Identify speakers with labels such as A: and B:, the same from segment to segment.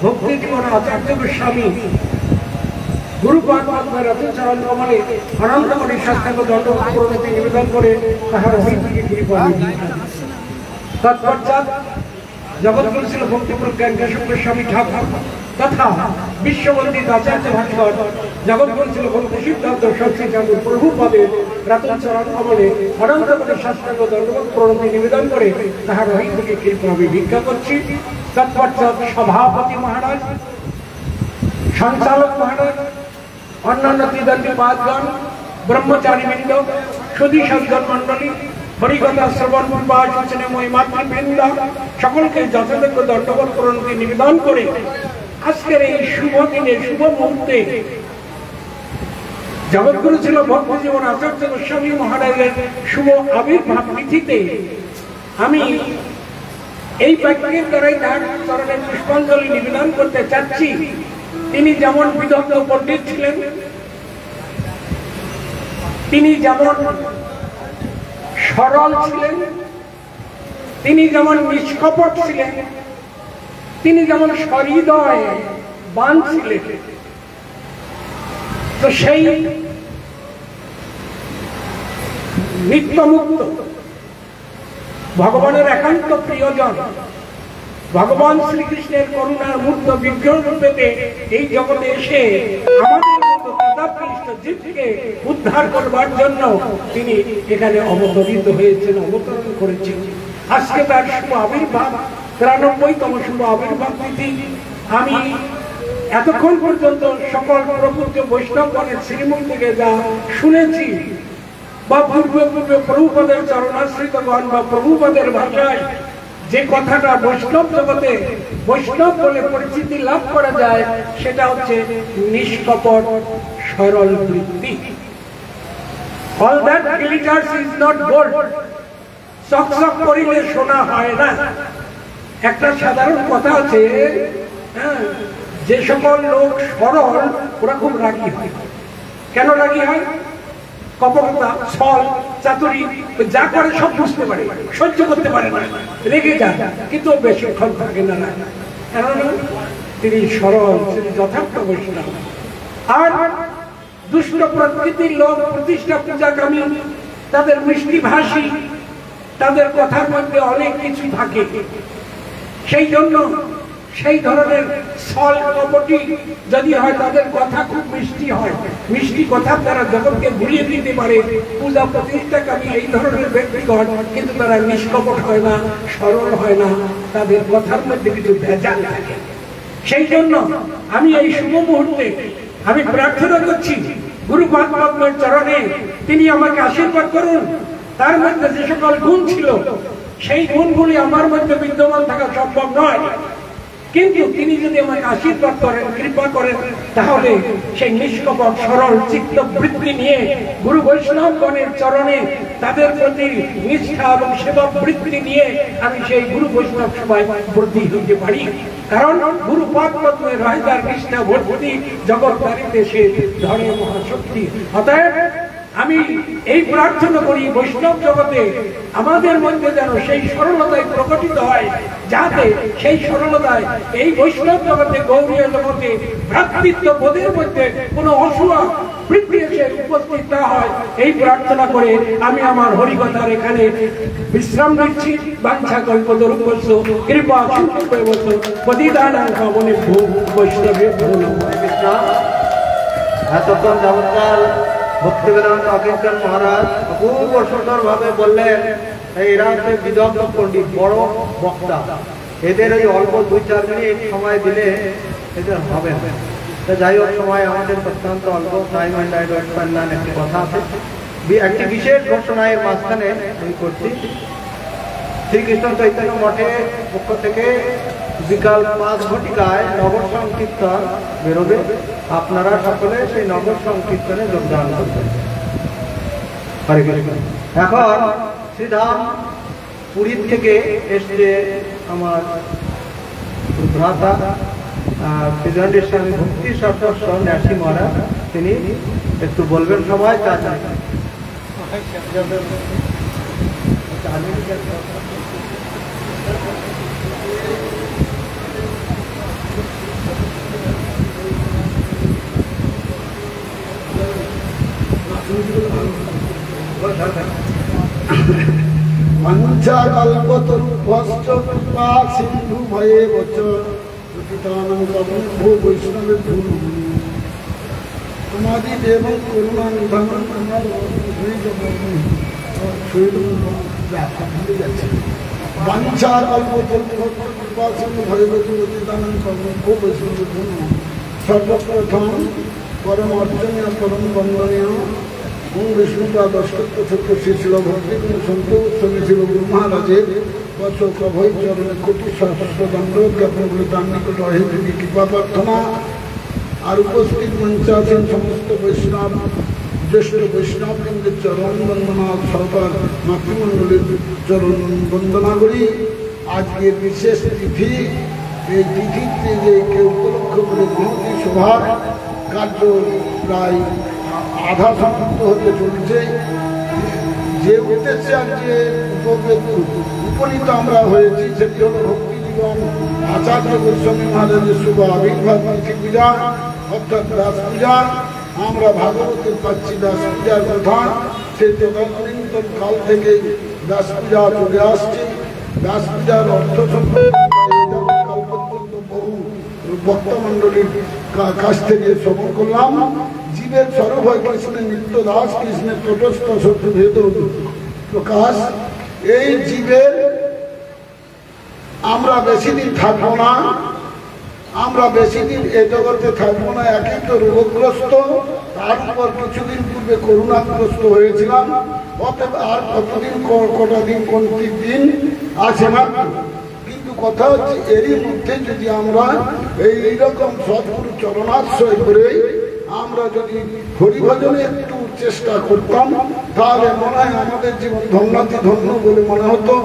A: ভক্তি জীবন আচার্য গোস্বামী গুরুপাদ রথচরণ কমলে অনন্ত কোটি শাস্ত্রাঙ্গ দণ্ডবত প্রণতি নিবেদন করে তাহার অভিজ্ঞকে কৃপা তৎপশ্চাৎ জগৎগুরু ছিল ভক্তিপ্রজ্ঞান কেশব গোস্বামী ঠাকুর তথা বিশ্ববন্দিত আচার্য ভাস্কর জগৎগুরু ছিল ভক্তি সিদ্ধান্ত সরস্বতী ঠাকুর প্রভুপদের রথচরণ কমলে অনন্ত কোটি শাস্ত্রাঙ্গ দণ্ডবত প্রণতি নিবেদন করে তাহার অভিজ্ঞকে কৃপা আমি ভিক্ষা করছি। তৎপশ্চাৎ সভাপতি মহারাজ, সঞ্চালক মহারাজ, অন্যান্য ত্রিদণ্ডী পাদগণ, ব্রহ্মচারীবৃন্দ, সুধী সজ্জন মণ্ডলী, হরিকথা শ্রবণ পূর্বাচনে মাতৃবৃন্দ সকলকে যথাযোগ্য দণ্ডবত প্রণতি নিবেদন করে আজকের এই শুভ দিনে শুভ মুহূর্তে জগৎগুরু ছিল ভক্তি জীবন আচার্য গোস্বামী মহারাজের শুভ আবির্ভাব তিথিতে আমি এই বাক্যের দ্বারাই তার চরণে পুষ্পাঞ্জলি নিবেদন করতে চাচ্ছি। তিনি যেমন বিদগ্ধ পণ্ডিত ছিলেন, তিনি যেমন সরল ছিলেন, তিনি যেমন নিষ্কপট ছিলেন, তিনি যেমন সহৃদয় বান ছিলেন, তো সেই নিত্যমুক্ত ভগবানের একান্ত প্রিয়জন ভগবান শ্রীকৃষ্ণের করুণার মূর্ত বিগ্রহ রূপেতে এই জগতে এসে আমাদের মতো কৃষ্ণ জীবকে উদ্ধার করবার জন্য তিনি এখানে অবতরিত হয়েছেন, অবতরণ করেছেন। আজকে তার শুভ আবির্ভাব 93তম শুভ আবির্ভাব তিথি। আমি এতক্ষণ পর্যন্ত সকল প্রপূজ্য বৈষ্ণবগণের শ্রীমুখ থেকে যা শুনেছি বা পূর্বে পূর্বে প্রভুপদের চরণাশ্রিতগণ বা প্রভুপদের ভাষায় যে কথাটা বৈষ্ণব জগতে বৈষ্ণব বলে পরিচিতি লাভ করা যায় সেটা হচ্ছে নিষ্কপট সরল বৃত্তি। All that glitters is not gold. চকচক করিলে সোনা হয় না। একটা সাধারণ কথা আছে, যে সকল লোক সরল ওরা খুব রাগী হয়। কেন রাগী হয়? কপটতা, ছল, চাতুরি, যা করে সব বুঝতে পারে, সহ্য করতে পারে না, রেগে যায়, কিন্তু বেশিক্ষণ থাকে না। কেননা তিনি সরল, তিনি যথার্থ বৈষ্ণব। আর দুষ্ট প্রকৃতির লোক, প্রতিষ্ঠা পূজাকামী, তাদের মিষ্টি ভাষী, তাদের কথার মধ্যে অনেক কিছু থাকে। সেই জন্য সেই ধরনের ছল কপটি যদি হয়, তাদের কথা খুব মিষ্টি হয়, মিষ্টি কথার দ্বারা জগৎকে ভুলিয়ে দিতে পারে। পূজা প্রতিষ্ঠাকামী এই ধরনের ব্যক্তিগণ কিন্তু তারা নিষ্কপট হয় না, সরল হয় না, তাদের কথার মধ্যে কিছু ভেজাল থাকে। সেই জন্য আমি এই শুভ মুহূর্তে আমি প্রার্থনা করছি গুরুপাদ পদ্মের চরণে তিনি আমাকে আশীর্বাদ করুন। তার মধ্যে যে সকল গুণ ছিল সেই গুণগুলি আমার মধ্যে বিদ্যমান থাকা সম্ভব নয়, কিন্তু তিনি যদি আমাকে আশীর্বাদ করেন, কৃপা করেন, তাহলে সেই নিষ্কপট সরল চিত্ত বৃত্তি নিয়ে গুরু বৈষ্ণবগণের চরণে তাদের প্রতি নিষ্ঠা এবং সেবা বৃত্তি নিয়ে আমি সেই গুরু বৈষ্ণব সভায় বৃদ্ধি হতে পারি। কারণ গুরুপাদ পদ্মে রহিতার নিষ্ঠা ভক্তি জগৎকারীতে সে ধরে মহাশক্তি। অতএব আমি এই প্রার্থনা করি বৈষ্ণব জগতে আমাদের মধ্যে যেন সেই সরলতায় প্রকটিত হয়, যাতে সেই সরলতায় এই বৈষ্ণব জগতে, গৌরীয় জগতে ভ্রাতৃত্ব বোধের মধ্যে কোনো অসুয়া বৃদ্ধি এসে উপস্থিত না হয়। এই প্রার্থনা করে আমি আমার হরিকথার এখানে বিশ্রাম নিচ্ছি। বাঞ্ছা কল্পতরুভ্যশ্চ কৃপা সিন্ধুভ্যশ্চ পতিতানাং পাবনেভ্যো বৈষ্ণবেভ্যো নমঃ।
B: এতক্ষণ যাবৎকাল ভক্তিবেদান্ত অকিঞ্চন মহারাজ অপূর্ব সুন্দর ভাবে বললেন। এরা হচ্ছে বিদগ্ধ পণ্ডিত, বড় বক্তা। এদের ওই অল্প 2-4 মিনিট সময় দিলে এদের হবে না। যাই হোক, সময় আমাদের অত্যন্ত অল্প। টাইম অ্যান্ড একটি কথা আছে, একটি বিশেষ ঘোষণায় মাঝখানে আমি করছি। শ্রীকৃষ্ণ চৈতন্য মঠের পক্ষ থেকে বিকাল 5 ঘটিকায় নগর সংকীর্তন বেরোবে। আপনারা সকলে সেই নগর সংকীর্তনে যোগদান করবেন। এখন শ্রীধাম পুরীর থেকে এসছে আমার ভ্রাতা শ্রীদণ্ডের স্বামী ভক্তি সদস্য ন্যাসী মহারাজ। তিনি একটু বলবেন সবাই।
C: বাঞ্ছা কল্পতরু ভস্ত কৃপা সিন্ধু ভয়ে বচ পতিতানাং পাবনেভ্যো বৈষ্ণবের ধূ তোমাদি দেব করুণা নিধান তোমার বাঞ্ছা কল্পতরু ভস্ত কৃপা সিন্ধু ভয়ে বচ পতিতানাং পাবনেভ্যো বৈষ্ণবের ধূ সর্বপ্রথম পরম অর্চনীয় পরম বন্দনীয় বিষ্ণুপাদ অষ্টত্ব সত্য শ্রী ছিল ভক্তি সন্ত উৎসবী ছিল গুরু মহারাজের বর্ষ প্রভৈ চরণে কোটি সহস্র দণ্ড জ্ঞাপন বলে তার নিকট অহেতুকি কৃপা প্রার্থনা আর উপস্থিত মঞ্চে আছেন সমস্ত বৈষ্ণব জ্যেষ্ঠ বৈষ্ণববৃন্দের চরণ বন্দনা সরকার মাতৃমণ্ডলীর চরণ বন্দনা করি। আজকের বিশেষ তিথি, এই তিথিতে যে কেউ উপলক্ষ করে গুণতি সভার কার্য প্রায় আধা সমাপ্ত হতে চলেছে। যে উদ্দেশ্যে আজকে উপনীত আমরা হয়েছি সেটি হল ভক্তি জীবন আচার্য গোস্বামী মহারাজের শুভ আবির্ভাব তিথি পূজা অর্থাৎ দাস পূজা। আমরা ভাগবতের পাচ্ছি দাস পূজার কথা, সেই তদানীন্তন কাল থেকে দাস পূজা চলে আসছে। দাস পূজার অর্থ সম্পর্কে কাল পর্যন্ত বহু ভক্তমণ্ডলীর কাছ থেকে শ্রবণ করলাম। জীবের স্বরূপ হয় কৃষ্ণের নিত্য দাস, কৃষ্ণের তটস্থ শত্রু ভেদ প্রকাশ। এই জীবের আমরা বেশি দিন থাকবো না, আমরা বেশি দিন এই জগতে থাকবো না। একই তো রোগগ্রস্ত, তার উপর কিছুদিন পূর্বে করুণাগ্রস্ত হয়েছিলাম। অতএব আর কতদিন, কটা দিন, কোনটি দিন আছে মাত্র। কিন্তু কথা হচ্ছে এরই মধ্যে যদি আমরা এইরকম সদ্গুরু চরণাশ্রয় করে আমরা যদি হরিভজনে একটু চেষ্টা করতাম, তাহলে মনে হয় আমাদের জীবন ধন্যাতি ধন্য বলে মনে হতো।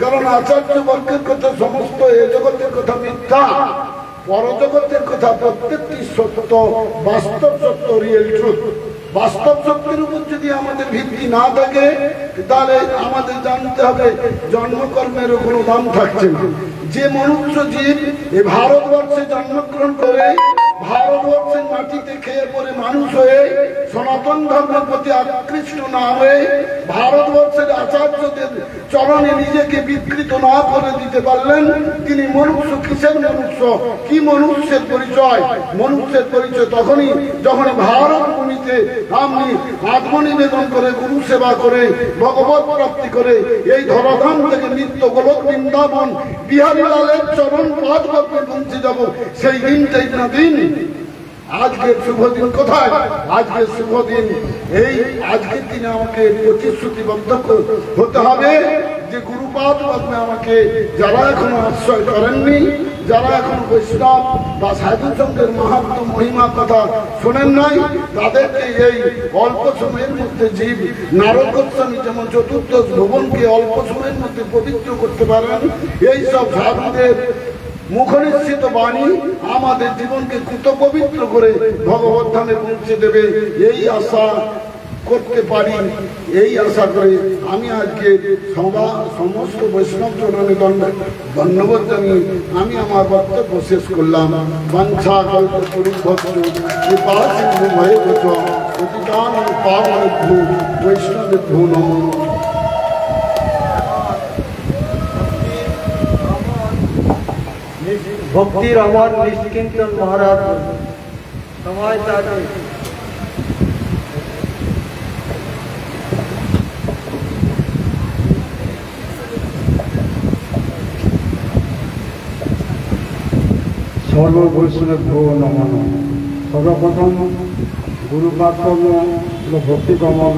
C: কারণ আচার্য বর্গের কথা সমস্ত এ জগতের কথা মিথ্যা, পরজগতের কথা প্রত্যেকটি সত্য, বাস্তব সত্য, রিয়েল ট্রুথ। বাস্তব সত্যের উপর যদি আমাদের ভিত্তি না থাকে, তাহলে আমাদের জানতে হবে জন্মকর্মেরও কোনো দাম থাকছে না। যে মনুষ্য জীব এ ভারতবর্ষে জন্মগ্রহণ করে, ভারতবর্ষের মাটিতে খেয়ে পরে মানুষ হয়ে সনাতন ধর্মের প্রতি আকৃষ্ট না হয়ে ভারতবর্ষের আচার্যদের চরণে নিজেকে বিকৃত না করে দিতে পারলেন, তিনি মনুষ্য। কিসের মনুষ্য? কি মনুষ্যের পরিচয়? মনুষ্যের পরিচয় তখনই যখন ভারত ভূমিতে আপনি আত্মনিবেদন করে, গুরু সেবা করে, ভগবত প্রাপ্তি করে এই ধরাধাম থেকে নিত্য গোলক বৃন্দাবন বিহারীলালের চরণ পাদ পদ্মে পৌঁছে যাব। সেই দিনটাই না দিন। আজকের শুভ দিন কোথায়? আজকের শুভ দিন এই আজকের দিনে আমাকে প্রতিশ্রুতিবদ্ধ হতে হবে যে গুরুপাদ পদ্মে আমাকে যারা এখনো আশ্রয় করেননি, যারা এখন বৈষ্ণব বা সাধু সঙ্গের মাহাত্ম্য মহিমা কথা শোনেন নাই, তাদেরকে এই অল্প সময়ের মধ্যে জীব নারদ গোস্বামী যেমন চতুর্দশ ভুবনকে অল্প সময়ের মধ্যে পবিত্র করতে পারেন, এই সব সাধুদের মুখনিশ্চিত বাণী আমাদের জীবনকে কৃত পবিত্র করে ভগবত ধামে পৌঁছে দেবে, এই আশা করতে পারি। এই আশা করে আমি আজকে সমস্ত বৈষ্ণব চরণে ধন্যবাদ জানিয়ে আমি আমার বক্তব্য শেষ করলাম। বাঞ্ছা কল্পতরুভ্যশ্চ কৃপা সিন্ধু ভয়েবচ পতিতানাং পাবনেভ্যো বৈষ্ণবেভ্যো নমো নমঃ।
B: ভক্তির আমার নিষ্কিঞ্চন মহারাজ সময় তাকে
D: সর্ববৈষ্ণবেভ্যো নমঃ। সর্বপ্রথম গুরুপাদপদ্ম ভক্তিকমল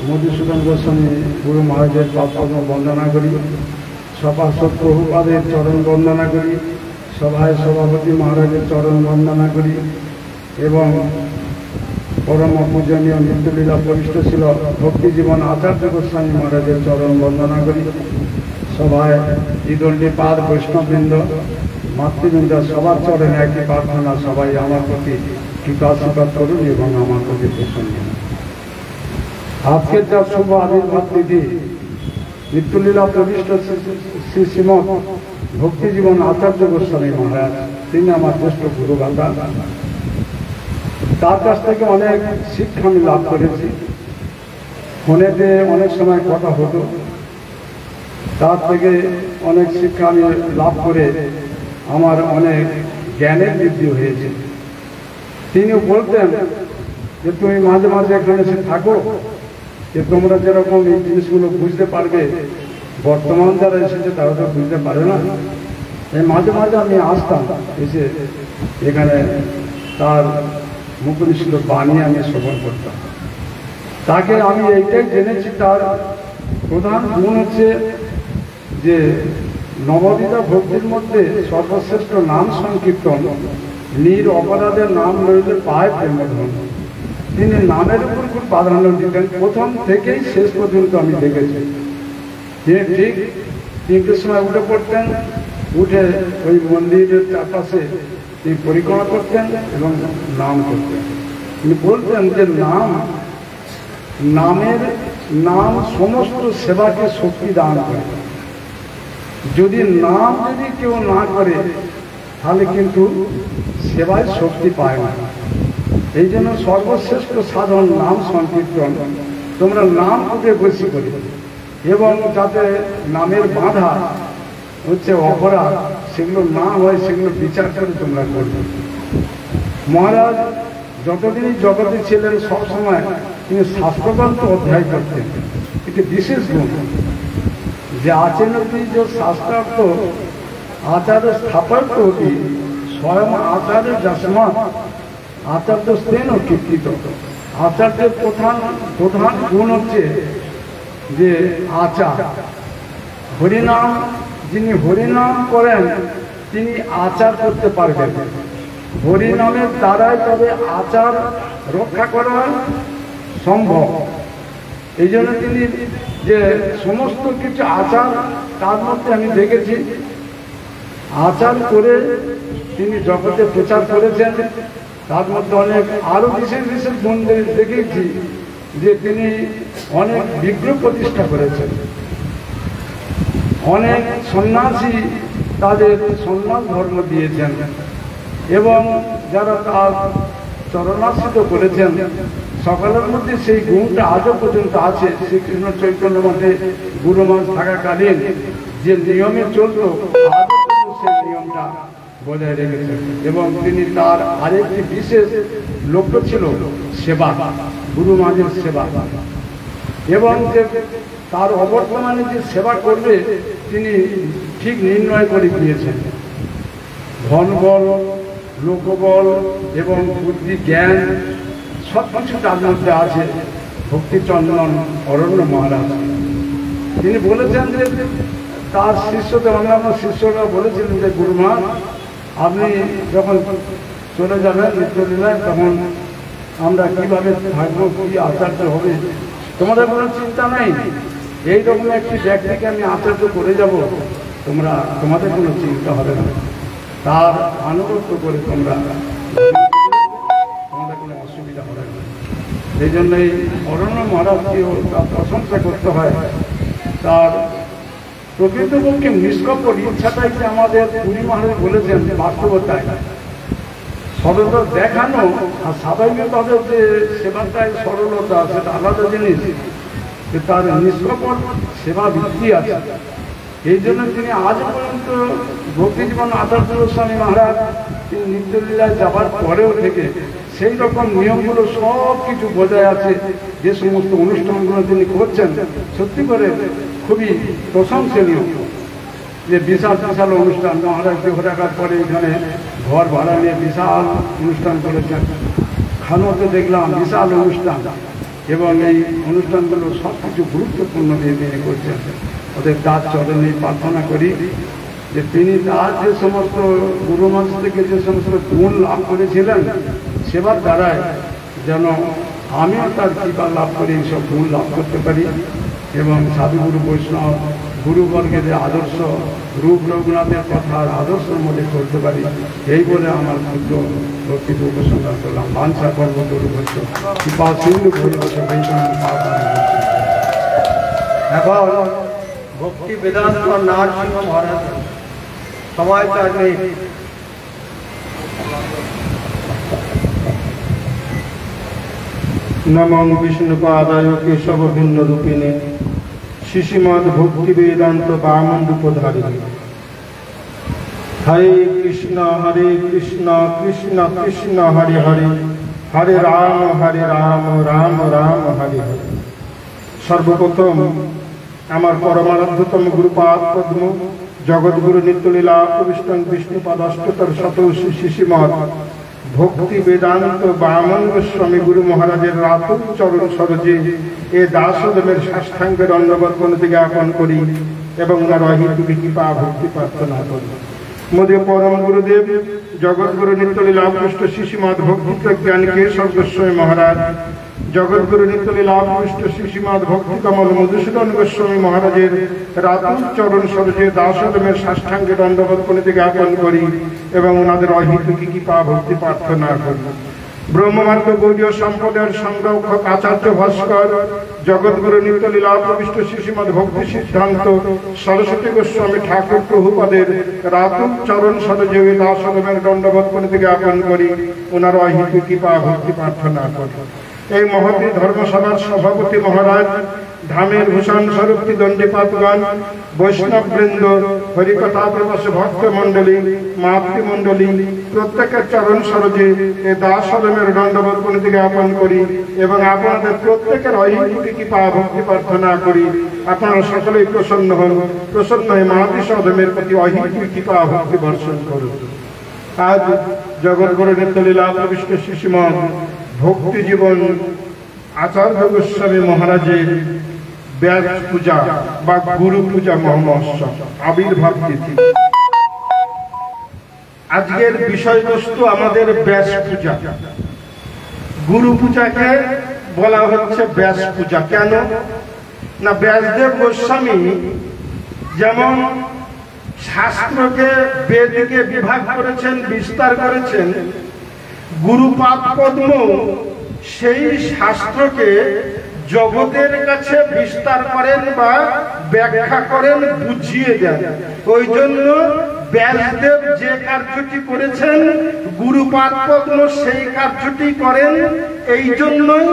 D: মধুসূদন গোস্বামী গুরু মহারাজের পাদপদ্ম বন্দনা করি। সভাসদ প্রভুপাদের চরণ বন্দনা করি। সভায় সভাপতি মহারাজের চরণ বন্দনা করি এবং পরম পূজনীয় নিত্যলীলা পরিষ্ঠশীল ভক্তি জীবন আচার্য গোস্বামী মহারাজের চরণ বন্দনা করি। সভায় দ্বিদণ্ডী পাদ বৈষ্ণববৃন্দ, মাতৃবৃন্দ, সবার চরণে একই প্রার্থনা, সবাই আমার প্রতি কৃপাশীর্বাদ করুন এবং আমার প্রতি প্রসন্ন। আজকের যা শুভ আবির্ভাব তিথি, নিত্যলীলা প্রবিষ্ট শ্রী শ্রীমৎ ভক্তি জীবন আচার্য গোস্বামী মহারাজ, তিনি আমার জ্যেষ্ঠ গুরুগাতা। তার কাছ থেকে অনেক শিক্ষা আমি লাভ করেছি। ফোনেতে অনেক সময় কথা হতো, তার থেকে অনেক শিক্ষা আমি লাভ করে আমার অনেক জ্ঞানের বৃদ্ধি হয়েছে। তিনি বলতেন যে তুমি মাঝে মাঝে এখানে এসে থাকো, যে তোমরা যেরকম এই জিনিসগুলো বুঝতে পারবে, বর্তমান যারা এসেছে তারা তো বুঝতে পারে না। এই মাঝে মাঝে আমি আসতাম, এসে এখানে তার মুখনিষ্ঠ বাণী আমি শ্রবণ করতাম। তাকে আমি এইটাই জেনেছি, তার প্রধান গুণ হচ্ছে যে নববিধা ভক্তির মধ্যে সর্বশ্রেষ্ঠ নাম সংকীর্তন, নির অপরাধের নাম লইলে পায় প্রেমধন। তিনি নামের উপর খুব প্রাধান্য দিতেন, প্রথম থেকেই শেষ পর্যন্ত আমি দেখেছি। তিনি ঠিক 3টের সময় উঠে পড়তেন, উঠে ওই মন্দিরের চারপাশে তিনি পরিক্রমা করতেন এবং নাম করতেন। তিনি বলতেন যে নাম সমস্ত সেবাকে শক্তি দান করে। যদি কেউ না করে তাহলে কিন্তু সেবায় শক্তি পায় না। এই জন্য সর্বশ্রেষ্ঠ সাধন নাম সংকীর্তন। তোমরা নাম উঠে বেশি করি, এবং যাতে নামের বাধা হচ্ছে অপরাধ, সেগুলো না হয় সেগুলো বিচার করে তোমরা করবে। মহারাজ যতদিনই জগতে ছিলেন সবসময় তিনি শাস্ত্রগ্রন্থ অধ্যায় করতেন। এটি বিশেষ গুণ যে আচেনতি যে শাস্ত্রার্থ আচার্য স্থাপত্য অতি স্বয়ং আচার্য যশমা আচার্য স্তেন কীর্তিত। আচার্যের প্রধান গুণ হচ্ছে যে আচার। হরিনাম, যিনি হরিনাম করেন তিনি আচার করতে পারবেন। হরিনামের দ্বারাই তবে আচার রক্ষা করা সম্ভব। এই জন্য তিনি যে সমস্ত কিছু আচার, তার মধ্যে আমি দেখেছি আচার করে তিনি জগতে প্রচার করেছেন। তার মধ্যে অনেক আরো বিশেষ বিশেষ গুণ দেখেছি যে তিনি অনেক বিগ্রহ প্রতিষ্ঠা করেছেন। অনেক সন্ন্যাসী তাদের সন্ন্যাস ধর্ম দিয়েছেন, এবং যারা তার চরণাশ্রিত করেছেন সকলের মধ্যে সেই গুণটা আজও পর্যন্ত আছে। শ্রীকৃষ্ণ চৈতন্য মধ্যে গুরু মাস থাকাকালীন যে নিয়মে চলত, আজও সেই নিয়মটা বজায় রেখেছেন। এবং তিনি তার আরেকটি বিশেষ লক্ষ্য ছিল সেবা, গুরু মাঝের সেবা, এবং যে তার অবর্তমানে যে সেবা করবে তিনি ঠিক নির্ণয় করে দিয়েছেন। ধনবল, লোকবল এবং বুদ্ধি জ্ঞান সব কিছু তার মধ্যে আছে। ভক্তিচন্দন অরণ্য মহারাজ তিনি বলেছেন যে তার শিষ্যদের, অন্যান্য শিষ্যরা বলেছিলেন যে গুরুমা আপনি যখন চলে যাবেন নিত্যলীলায়, তখন আমরা কিভাবে থাকবো, কি আচার্য হবে, তোমাদের কোনো চিন্তা নাই। এইরকম একটি ব্যক্তিকে আমি আচার্য করে যাব, তোমাদের কোনো চিন্তা হবে না। তার আনুগত্য করে তোমাদের কোনো অসুবিধা হবে না। এই জন্যই অরণ্য মহারাজকেও তার প্রশংসা করতে হয়। তার প্রকৃতপক্ষে নিষ্কপট ইচ্ছাটাই যে আমাদের পুরী মহারাজ বলেছেন বাস্তবতায় সরলতা দেখানো, আর স্বাভাবিকভাবে যে সেবাটায় সরলতা সেটা আলাদা জিনিস। তার নিষ্কপট সেবা বৃদ্ধি আছে। এই জন্য তিনি আজ পর্যন্ত ভক্তিজীবন আচার্য গোস্বামী মহারাজ তিনি নিত্যলীলায় যাবার পরেও থেকে সেই রকম নিয়মগুলো সব কিছু বজায় আছে। যে সমস্ত অনুষ্ঠানগুলো তিনি করছেন সত্যি করে খুবই প্রশংসনীয়। যে বিশাল বিশাল অনুষ্ঠান, মহারাজ দেহ রাখার পরে এখানে ঘর ভাড়া নিয়ে বিশাল অনুষ্ঠান করেছেন। খানোতে দেখলাম বিশাল অনুষ্ঠান, এবং এই অনুষ্ঠানগুলো সব কিছু গুরুত্বপূর্ণ দিয়ে তিনি করছেন। ওদের তার চরণে প্রার্থনা করি যে তিনি তার যে সমস্ত গুরুমাস থেকে যে সমস্ত গুণ লাভ করেছিলেন সেবার দ্বারায় যেন আমিও তার কৃপা লাভ করে এইসব গুণ লাভ করতে পারি, এবং সাধুগুরু বৈষ্ণব গুরুবর্গের যে আদর্শ, রূপ রঘুনাথের কথার আদর্শের মধ্যে করতে পারি। এই বলে আমার ক্ষুদ্র ভক্তিকে উপসংহার করলাম। বাঞ্ছা পর্ব গুরু বৈষ্ণব কৃপা সিন্ধু
B: এখন ভক্তি বেদান্ত নারসিংহ মহারাজ সময় তার নেই।
E: নমঃ বিষ্ণুপাদায় কেশব ভিন্ন রূপিণে
D: শিশিমদ ভক্তি বেদান্ত বামন রূপধারিণী। হরে কৃষ্ণ কৃষ্ণ কৃষ্ণ হরে হরে, হরে রাম রাম রাম হরে হরে। সর্বপ্রথম আমার পরমারাধ্যতম গুরুপাদ পদ্ম জগৎগুরু নিত্যলীলা প্রবিষ্ট বিষ্ণুপাদ অষ্টতর শতশী শিশিমদ ভক্তি বেদান্ত বামন গোস্বামী গুরু মহারাজের রাতুল চরণ সরোজে এ দাসোদমের সাষ্টাঙ্গের অন্নবত থেকে জ্ঞাপন করি এবং ওনার অহিতুকি কৃপা ভক্তি প্রার্থনা করি। মোদী পরম গুরুদেব জগৎগুরু নিত্যলীলা পৃষ্ঠ শিশিমদ ভক্তি প্রজ্ঞান কেশব গোস্বামী মহারাজ, জগৎগুরু নিত্যলীলা পৃষ্ঠ শিশিমদ ভক্তি কমল মধুসূদন গোস্বামী মহারাজের রাতুল চরণ সরোজে দাসোদমের সাষ্টাঙ্গে দণ্ডবত প্রণতি জ্ঞাপন করি এবং ওনাদের অহিতুকি কৃপা ভক্তি প্রার্থনা করি। ব্রহ্মমার্গ গৌড়ীয় সম্প্রদায়ের সংরক্ষক আচার্য ভাস্কর জগৎগুরু নিত্যলীলা প্রবিষ্ট শিশিমদ ভক্তি সিদ্ধান্ত সরস্বতী গোস্বামী ঠাকুর প্রভুপাদের রাতুল চরণ সরোজে দাসোদমের দণ্ডবত প্রণতি জ্ঞাপন করি, ওনার অহিতুকি কৃপা ভক্তি প্রার্থনা করি। এই মহতী ধর্মসভার সভাপতি মহারাজ, ধামের ভূষণ স্বরূপ দণ্ডীপাতগণ, বৈষ্ণববৃন্দ, হরিকথা প্রবাসী ভক্ত মণ্ডলী, মাতৃমণ্ডলী, প্রত্যেকের চরণ সরোজে এ দাসোদমের দণ্ডবত প্রণতি জ্ঞাপন করি এবং আপনাদের প্রত্যেকের অহিতুকি কৃপা ভক্তি প্রার্থনা করি। আপনারা সকলেই প্রসন্ন হন, প্রসন্ন হয়ে মাতৃসোদমের প্রতি অহিতুকি কৃপা ভক্তি বর্ষণ করুন। আজ জগৎগুরু নিত্যলীলা প্রবিষ্ট শিশিমদ ভক্তি জীবন আচার্য গোস্বামী মহারাজের ব্যাস পূজা বা গুরু পূজা মহোৎসব আবির্ভাব তিথি। আজকের বিষয়বস্তু আমাদের ব্যাস পূজা। গুরু পূজাকে বলা হচ্ছে ব্যাস পূজা। কেন না, ব্যাসদেব গোস্বামী যেমন শাস্ত্রকে বেদকে বিভাগ করেছেন, বিস্তার করেছেন, গুরুপাদ পদ্ম সেই শাস্ত্রকে জগতের কাছে বিস্তার করেন বা ব্যাখ্যা করেন, বুঝিয়ে দেন। ওই জন্য ব্যাসদেব যে কার্যটি করেছেন গুরুপাদ পদ্ম সেই কার্যটি করেন। এই জন্যই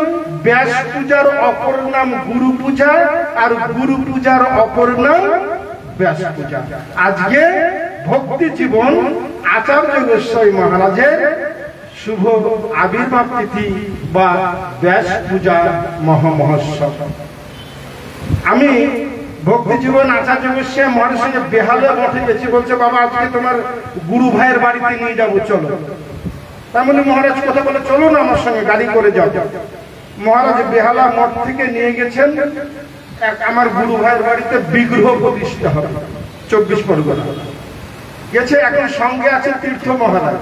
D: ব্যাস পূজার অপর নাম গুরু পূজা আর গুরু পূজার অপর নাম ব্যাস পূজা। আজকে ভক্তি জীবন আচার্য গোস্বামী মহারাজের শুভ আবির্ভাব তিথি বা ব্যাস পূজা মহোৎসব। আমি ভক্তি জীবন আচার্য গোস্বামী মহারাজের সঙ্গে বেহালা মঠে গেছি। বলছে, বাবা আজকে তোমার গুরু ভাইয়ের বাড়িতে নিয়ে যাবো, চলো। তার মানে মহারাজ কথা বলে, চলো না আমার সঙ্গে, গাড়ি করে যাও। মহারাজ বেহালা মঠ থেকে নিয়ে গেছেন আমার গুরু ভাইয়ের বাড়িতে বিগ্রহ প্রতিষ্ঠা হবে 24 পরগনা গেছে। এখন সঙ্গে আছে তীর্থ মহারাজ।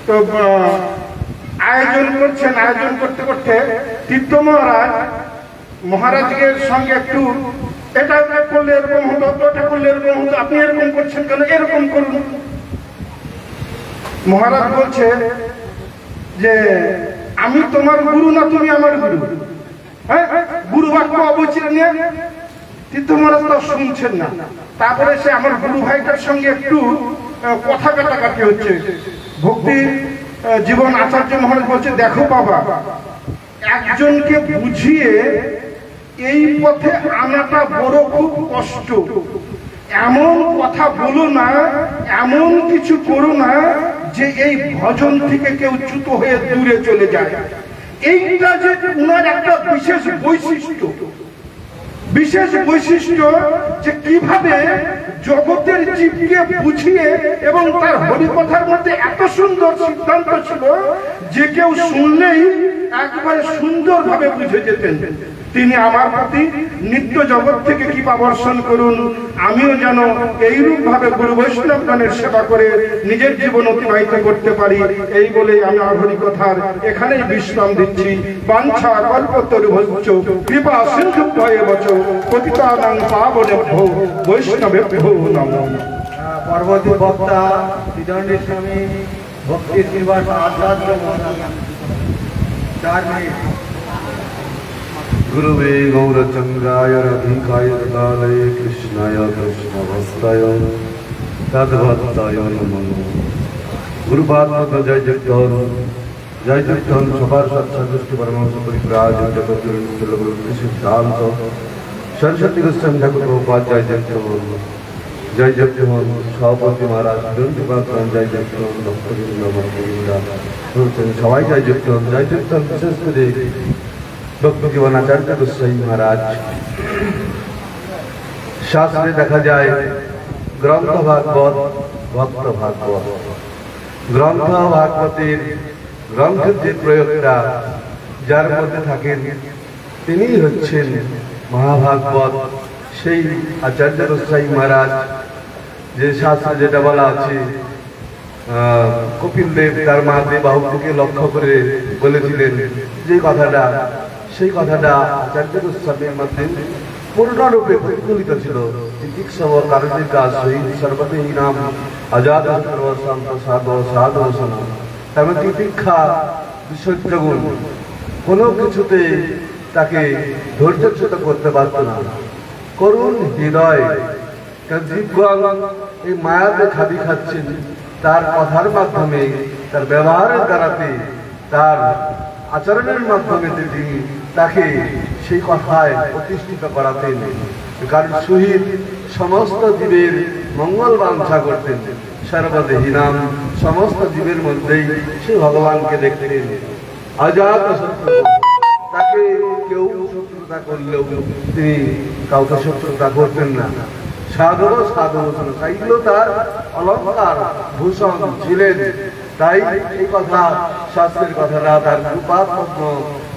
D: তো আয়োজন করছেন, আয়োজন করতে করতে তীর্থ মহারাজের সঙ্গে একটু এটা করলে এরকম হতো, ওটা করলে এরকম হতো, আপনি এরকম করছেন কেন, এরকম করুন। মহারাজ বলছে যে আমি তোমার গুরু না তুমি আমার গুরু। হ্যাঁ, গুরু বাক্য অবচেতনীয়। তীর্থ মহারাজ তো শুনছেন না। তারপরে সে আমার গুরু ভাইটার সঙ্গে একটু কথা কাটাকাটি হচ্ছে। ভক্তি জীবন আচার্য মহারাজ বলছে, দেখো বাবা, একজনকে বুঝিয়ে এই পথে আনাটা বড় খুব কষ্ট। এমন কথা বলো না, এমন কিছু করো না যে এই ভজন থেকে কেউ চ্যুত হয়ে দূরে চলে যায়। এইটা যে উনার একটা বিশেষ বৈশিষ্ট্য, বিশেষ বৈশিষ্ট্য যে কিভাবে জগতের জীবকে বুঝিয়ে এবং তার হরিকথার মধ্যে এত সুন্দর সিদ্ধান্ত ছিল যে কেউ শুনলেই একবারে সুন্দরভাবে বুঝে যেতেন। তিনি আমার প্রতি নিত্য জগৎ থেকে কৃপা বর্ষণ করুন, আমিও যেন এইরূপ ভাবে গুরু বৈষ্ণবগণের সেবা করে নিজের জীবন অতিবাহিত করতে পারি। এই বলে আমি হরিকথার এখানেই বিশ্রাম দিচ্ছি। বাঞ্ছা কল্পতরুভ্যশ্চ কৃপা সিন্ধুভ্যেব বচ পতিতানাং পাবনেভ্যো বৈষ্ণবেভ্যো নমো।
B: পরবর্তী বক্তা বিদণ্ডী স্বামী ভক্তি শ্রীনিবাস আচার্য মহারাজ, 4 মিনিট।
E: गुरुवे गौरचन्द्राय राधिकाय ददालये कृष्णाय कृष्णभस्ताय तद्भक्ताय नमः। गुरुपाद जय जगदन सभार सत्संगष्टि परमहंस परिव्राज जगद्गुरु सिद्धांत सरस्वती गोस्वामी ठाकुर प्रभुपाद जय जगत जय जगत सभापति महाराज जय जगत सबाई जय जगत विशेष करे भक्ति जीवनाचार्य गोस्वामी महाराज शास्त्रे देखा जाए ग्रंथ भागवत भक्त भागवत ग्रंथ भागवतेर ग्रंथेर जे प्रयोगटा जार मध्य थाकेन तिनी हच्छेन महाभागवत सेई आचार्य गोस्वामी महाराज जे शास्त्रे जेटा बला आछे कपिल देव तार मा देवबाहुके लक्ष्य करे बोलेছিলেন যে কথাটা সেই কথাটা आचार्य गोस्वामीর মধ্যে पूर्णरूपे प्रतिफलित छिलो तीक्षव कारुणिका सहित सर्वते नाम अजात सर्वशांत साधो साधो सन तमे तीक्षा विशुद्ध गुण कोनो কিছুতে তাকে ধৈর্যচ্যুত করতে পারত না করুণ হৃদয় কারণ জীবগণ এই মায়াতে খাবি খাচ্ছেন তার কথার মাধ্যমে তার ব্যবহারের দ্বারাতে তার আচরণের মাধ্যমে তিনি তাকে সেই কথায় প্রতিষ্ঠিত করাতেন কারণ শহীদ সমস্ত জীবের মঙ্গল বাঞ্ছা করতেন সর্বদেহী নাম সমস্ত জীবের মধ্যেই সেই ভগবানকে দেখতেন অজাত শত্রু তাকে কেউ শত্রুতা করলেও তিনি কাউকে শত্রুতা করতেন না সাধব সাধব চাইলেও তার অলঙ্কার ভূষণ ছিলেন তাই এই কথা শাস্ত্রের কথাটা তার কৃপাপদ্ম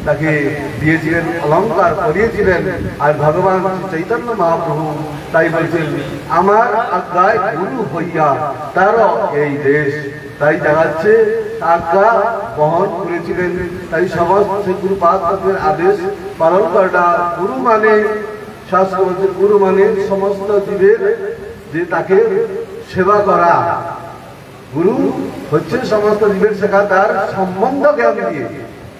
E: তাকে দিয়েছিলেন অলঙ্কার করিয়েছিলেন আর ভগবান চৈতন্য মহাপ্রভু তাই বলছেন আমার আজ্ঞায় গুরু হইয়া তারও এই দেশ তাই দেখাচ্ছে আজ্ঞা বহন করেছিলেন তাই সমস্ত গুরুপাদের আদেশ পালন করাটা গুরু মানে শাস্ত্র বলছে গুরু মানে সমস্ত জীবের যে তাকে সেবা করা গুরু হচ্ছে সমস্ত জীবের শেখা তার সম্বন্ধ জ্ঞান দিয়ে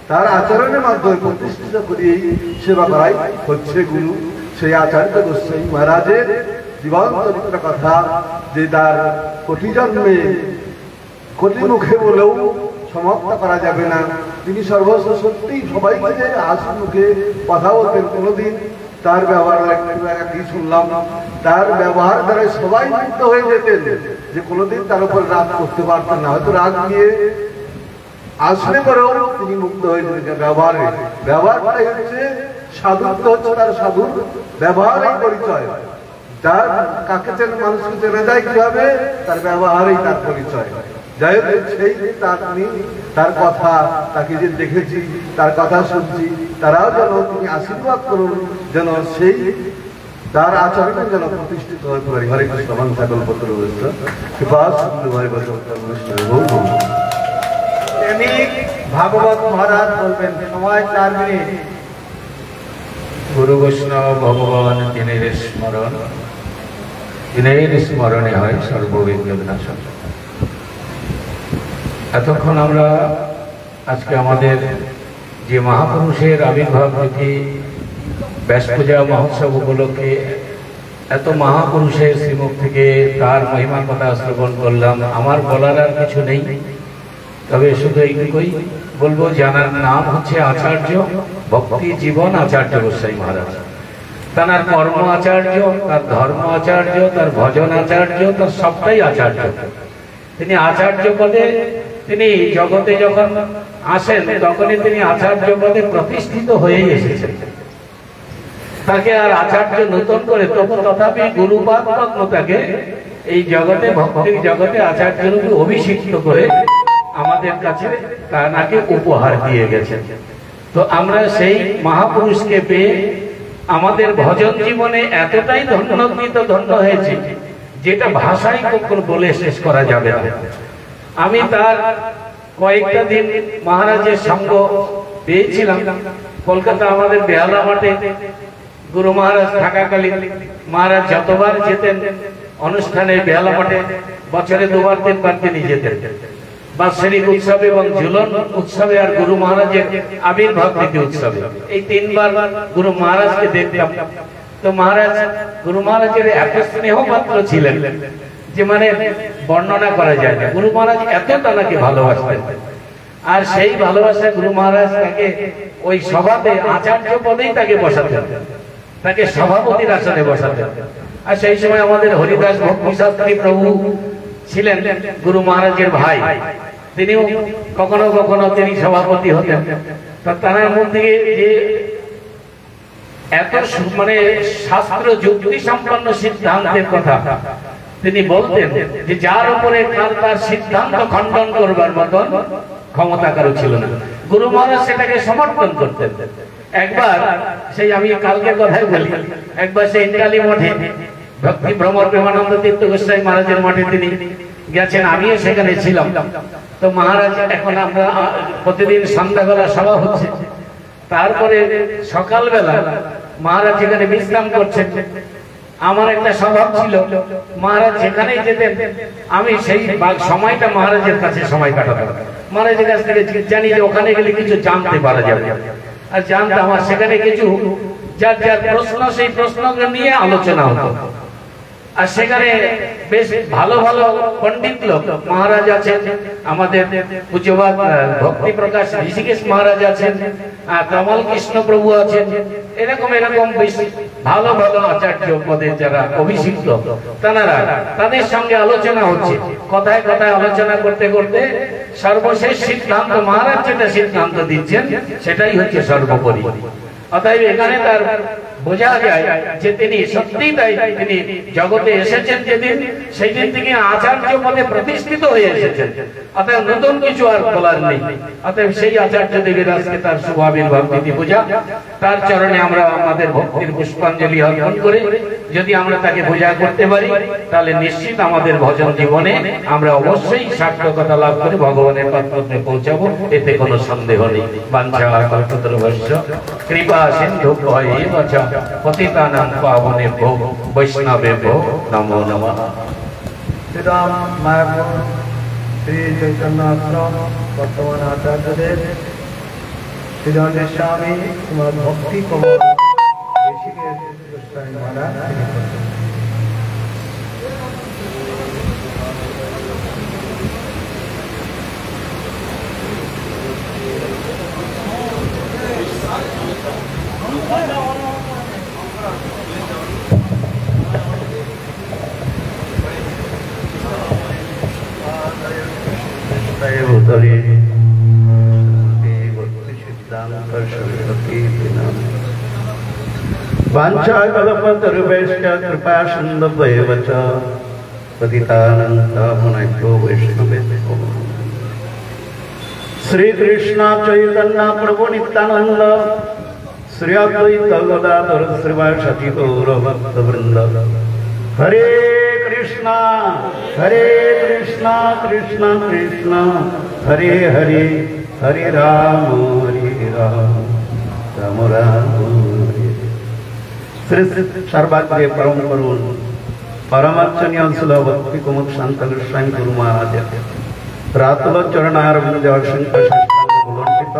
E: তার আচরণের মাধ্যমে প্রতিষ্ঠিত করিয়েই সেবা করাই হচ্ছে গুরু সেই আচার্য গোস্বামী মহারাজের জীবন চরিত্র কথা যে তার কোটি জন্মে কোটি মুখে বলেও সমাপ্ত করা যাবে না তিনি সর্বস্ব সত্যি সবাইকে যে হাসি মুখে কথা বলতেন কোনোদিন তার ব্যবহার কি শুনলাম তার ব্যবহার দ্বারা সবাই মুক্ত হয়ে যেতেন যে কোনোদিন তার উপর রাগ করতে পারতেন না হয়তো রাগ নিয়ে আসলে পরেও তিনি মুক্ত হয়ে যেতেন ব্যবহারটাই হচ্ছে সাধুত্ব হচ্ছে তার সাধুর ব্যবহারের পরিচয় তার কাকে চেনে মানুষকে চেনা যায় কিভাবে তার ব্যবহারেই তার পরিচয় যাই হোক সেই তার কথা তাকে যে দেখেছি তার কথা শুনছি তারাও যেন তিনি আশীর্বাদ করুন যেন সেই তার আচরণে যেন প্রতিষ্ঠিত হতে পারি হরে কৃষ্ণ সকল পত্র
B: তিনি ভাগবত মহারাজ বলবেন সময় 4 মিনিট
A: গুরু বৈষ্ণব ভগবান তিনের স্মরণে হয় সর্ববিঘ্ন বিনাশক। এতক্ষণ আমরা আজকে আমাদের যে মহাপুরুষের আবির্ভাব তিথি ব্যাস পূজা মহোৎসব উপলক্ষে এত মহাপুরুষের শ্রীমুখ থেকে তার মহিমার কথা শ্রবণ করলাম। আমার বলার আর কিছু নেই, তবে শুধু এইটুকুই বলবো, জানার নাম হচ্ছে আচার্য ভক্তি জীবন আচার্য গোস্বামী মহারাজ। তার কর্ম আচার্য, তার ধর্ম আচার্য, তার ভজন আচার্য, তার সবটাই আচার্য। তিনি আচার্য পদে তিনি জগতে যখন আসেন তখনই তিনি আচার্য পদে প্রতিষ্ঠিত হয়েই এসেছেন। তাকে আর আচার্য নতুন করে তথাপি গুরুপাদ তাকে এই জগতে ভক্তির জগতে আচার্য রূপে অভিষিক্ত করে আমাদের কাছে তাকে উপহার দিয়ে গেছেন। তো আমরা সেই মহাপুরুষকে পেয়ে আমাদের ভজন জীবনে এতটাই ধন্য হয়েছে যেটা ভাষায় কখনো বলে শেষ করা যাবে না। আমি তার কয়েকটা দিন মহারাজের সঙ্গ পেয়েছিলাম কলকাতা আমাদের বেহালা মাঠে। গুরু মহারাজ থাকাকালীন মহারাজ যতবার যেতেন অনুষ্ঠানে বেহালা মাঠে, বছরে 2-3 তিনি যেতেন। বাৎসরিক উৎসবে এবং ঝুলন উৎসবে আর গুরু মহারাজের আবির্ভাব তিথি উৎসবে, এই 3 বার গুরু মহারাজকে দেখতাম। তো গুরু মহারাজের এত স্নেহ পাত্র ছিলেন যে মানে বর্ণনা করা যায় না। গুরু মহারাজ এত তাকে ভালোবাসতেন, আর সেই ভালোবাসা গুরু মহারাজ তাকে ওই সভাতে আচার্য পদেই তাকে বসাতেন।
F: তাকে সভাপতির আসনে বসাতেন। আর সেই সময় আমাদের হরিদাস ভক্তি শাস্ত্রী প্রভু ছিলেন গুরু মহারাজের ভাই, তিনিও কখনো কখনো তিনি সভাপতি হতেন। তার মধ্যে যে এত মানে শাস্ত্র যুক্তি সম্পন্ন সিদ্ধান্তের কথা তিনি বলতেন যে যার উপরে তার সিদ্ধান্ত খণ্ডন করবার মতন ক্ষমতা কারো ছিল না। গুরু মহারাজ সেটাকে সমর্থন করতেন। একবার সেই আমি কালকে কথাই বলি, একবার সেই কালী মঠে ভক্তি ভ্রমর প্রেমানন্দ তীর্থ গোস্বামী মহারাজের মঠে তিনি গেছেন, আমিও সেখানে ছিলাম। তো মহারাজ এখন আমরা প্রতিদিন সন্ধ্যাবেলা সভা হচ্ছে, তারপরে সকালবেলা মহারাজ যেখানে বিশ্রাম করছেন, আমার একটা স্বভাব ছিল মহারাজ যেখানেই যেতেন আমি সেই সময়টা মহারাজের কাছে সময় কাটাতাম। মহারাজের কাছ থেকে জানি যে ওখানে গেলে কিছু জানতে পারা যাবে, আর জানতাম। আর সেখানে কিছু যার যার প্রশ্ন, সেই প্রশ্নকে নিয়ে আলোচনা হতো। আর সেখানে বেশ ভালো ভালো পণ্ডিত লোক মহারাজ আছেন, আমাদের পূজ্যবাদ ভক্তি প্রকাশ ঋষিকেশ মহারাজ আছেন, কমল কৃষ্ণ প্রভু আছেন, এরকম এরকম বেশ ভালো ভালো আচার্য পদের যারা অভিষিক্ত তারা, তাদের সঙ্গে আলোচনা হচ্ছে। কথায় কথায় আলোচনা করতে করতে সর্বশেষ সিদ্ধান্ত মহারাজ যেটা সিদ্ধান্ত দিচ্ছেন সেটাই হচ্ছে সর্বোপরি। অতএব এখানে তার বোঝা যায় যে তিনি সত্যিই তাই তিনি জগতে এসেছেন যেদিন, সেই দিন থেকে আচার্য পদে প্রতিষ্ঠিত হয়ে এসেছেন। অতএব নতুন কিছু আর বলার নেই। অতএব সেই আচার্য দেবের আজকে তার শুভাবির্ভাব তিথি পূজা, তার চরণে আমরা আমাদের ভক্তির পুষ্পাঞ্জলি অর্পণ করে যদি আমরা তাকে পূজা করতে পারি, তাহলে নিশ্চিত আমাদের ভজন জীবনে আমরা অবশ্যই সার্থকতা লাভ করে ভগবানের পদপদ্মে পৌঁছাবো, এতে কোনো সন্দেহ নেই। বাঞ্ছা কল্পতরুভ্যশ্চ কৃপা সিন্ধু ভয়েব চ পতিতানাং পাবনেভ্যো বৈষ্ণবেভ্যো নমো নমঃ।
B: শ্রীরাম মায়াপুর শ্রী চৈতন্য আশ্রম বর্তমান আচার্যদের শ্রীধরের স্বামী তোমার ভক্তি কমল ঋষিকেশ গোস্বামী মহারাজ
G: वाञ्छाकल्पतरुभ्यश्च कृपा सिन्धुभ्येव च पतितानां पावनेभ्यो वैष्णवेभ्यो। श्री कृष्ण चैतन्य प्रभु नित्यानंद श्री अद्वैत गदाधर श्रीवासदि गौर भक्तवृंद। हरे कृष्णा कृष्ण कृष्ण हरे हरे, हरे राम राम राम हरे। श्री सर्वाग्रे परम करुण परमार्चनीय अंशुल भक्ति कुमुद शांत गोस्वामी गुरु महाराज रातुल चरणारविंद अशंकित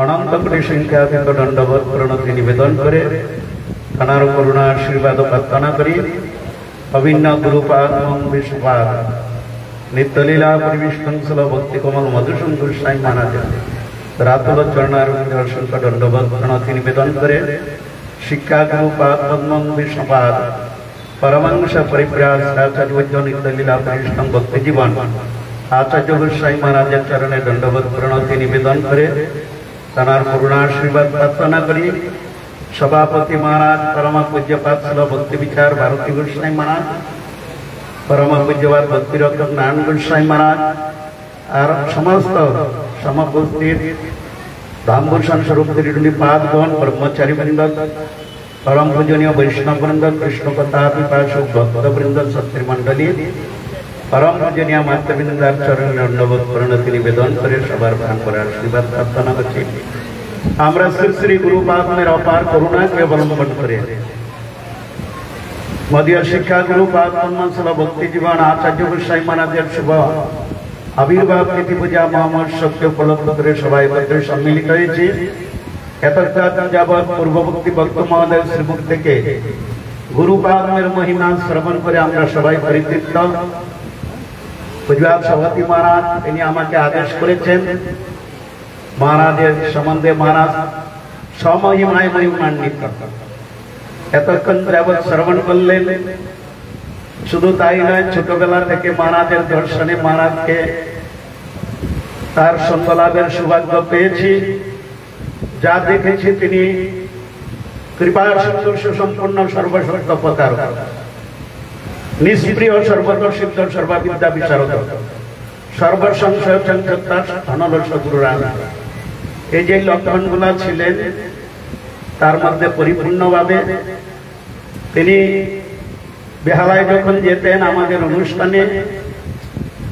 G: अनंत कोटि संख्यातीत दंडवत प्रणति निवेदन करे तानार करुणा आशीर्वाद प्रार्थना करी अभिन्न गुरुपाद विष्णुपाद नित्यलीला परिविष्णुल भक्ति कमल मधुसूदन गोस्वामी महाराज रातुल चरणारविंद अशंकित दंडवत प्रणति निवेदन करे शिक्षा गुरुपाद पद्म विष्णुपाद परमंश परिप्रास आचार्य नित्यलीला परिविष्णु भक्ति जीवन आचार्य गोस्वामी महाराज चरणे दंडवत प्रणति निवेदन करे तानार करुणा आशीर्वाद प्रार्थना करी सभापति महाराज परम पूज्यपाद श्री भक्ति विचार भारती गोस्वामी महाराज परम पूज्यपाद भक्ति रत्न नारायण गोस्वामी महाराज और समस्त समुपस्थित धामभूषण स्वरूप पादगण ब्रह्मचारी वृंद परम पूजनीय वैष्णव वृंद कृष्ण कथा पिपासु भक्त वृंद सत्रिमंडली परम पूजनीय मातृवृंदार चरण दंडवत प्रणति निवेदन करे सबार प्राण पर आशीर्वाद प्रार्थना करছি। আমরা শ্রী শ্রী গুরুপাদের অপার করুণাকে অবলম্বন করে মদীয় শিক্ষা গুরুপাদ পদ্মশালা ভক্তি জীবন আচার্য গোস্বামী মহারাজের শুভ আবির্ভাব তিথি পূজা মহামহোৎসবকে উপলক্ষ করে সবাই একত্রে সম্মিলিত হয়েছে। এতকাল যাবৎ পূর্ববর্তী ভক্ত মহোদয় শ্রীমুখ থেকে গুরুপাদের মহিমা শ্রবণ করে আমরা সবাই পরিতৃপ্ত। পূজবাদ সভাপতি মহারাজ তিনি আমাকে আদেশ করেছেন महाराज सम्बन्धे महाराज समहिमाय महिमान्वित এতক্ষণ যাবৎ শ্রবণ করলেন। শুধু তাই নয়, ছোটবেলা থেকে মহারাজের দর্শনে মহারাজকে তার সঙ্গ লাভের সৌভাগ্য পেয়েছি। যা দেখেছি তিনি কৃপার সুসম্পন্ন সর্বশক্ত প্রতারক, নিষ্প্রিয় সর্বদর্শিত সর্ববিদ্যা বিশারদ, সর্বসংশয় চঞ্চলতা ধনলস গুরুরাম। এই যে লক্ষণগুলো ছিলেন তার মধ্যে পরিপূর্ণভাবে তিনি বেহালায় যখন যেতেন আমাদের অনুষ্ঠানে,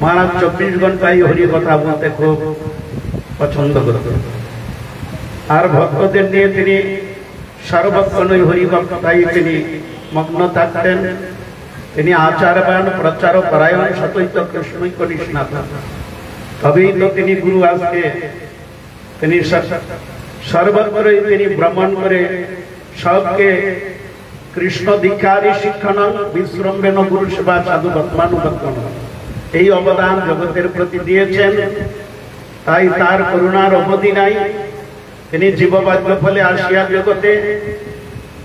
G: মহারাজ 24 ঘন্টায় হরি কথা বলতে খুব পছন্দ করতেন। আর ভক্তদের নিয়ে তিনি সর্বক্ষণ হরি কথাই তিনি মগ্ন থাকতেন। তিনি আচারবান, প্রচার পরায়ণ, সতৈত কৃষ্ণৈক নিষ্ণাত। তবেই তো তিনি গুরু। আজকে তিনি সর্বত্রই তিনি ভ্রমণ করে সবকে কৃষ্ণ দীক্ষারি শিক্ষণ বিশ্রম্বেন গুরু সেবা সাধু বর্তমানুবর্তন এই অবদান জগতের প্রতি দিয়েছেন। তাই তার করুণার অবধি নাই। তিনি জীববাদ্য ফলে আসিয়া জগতে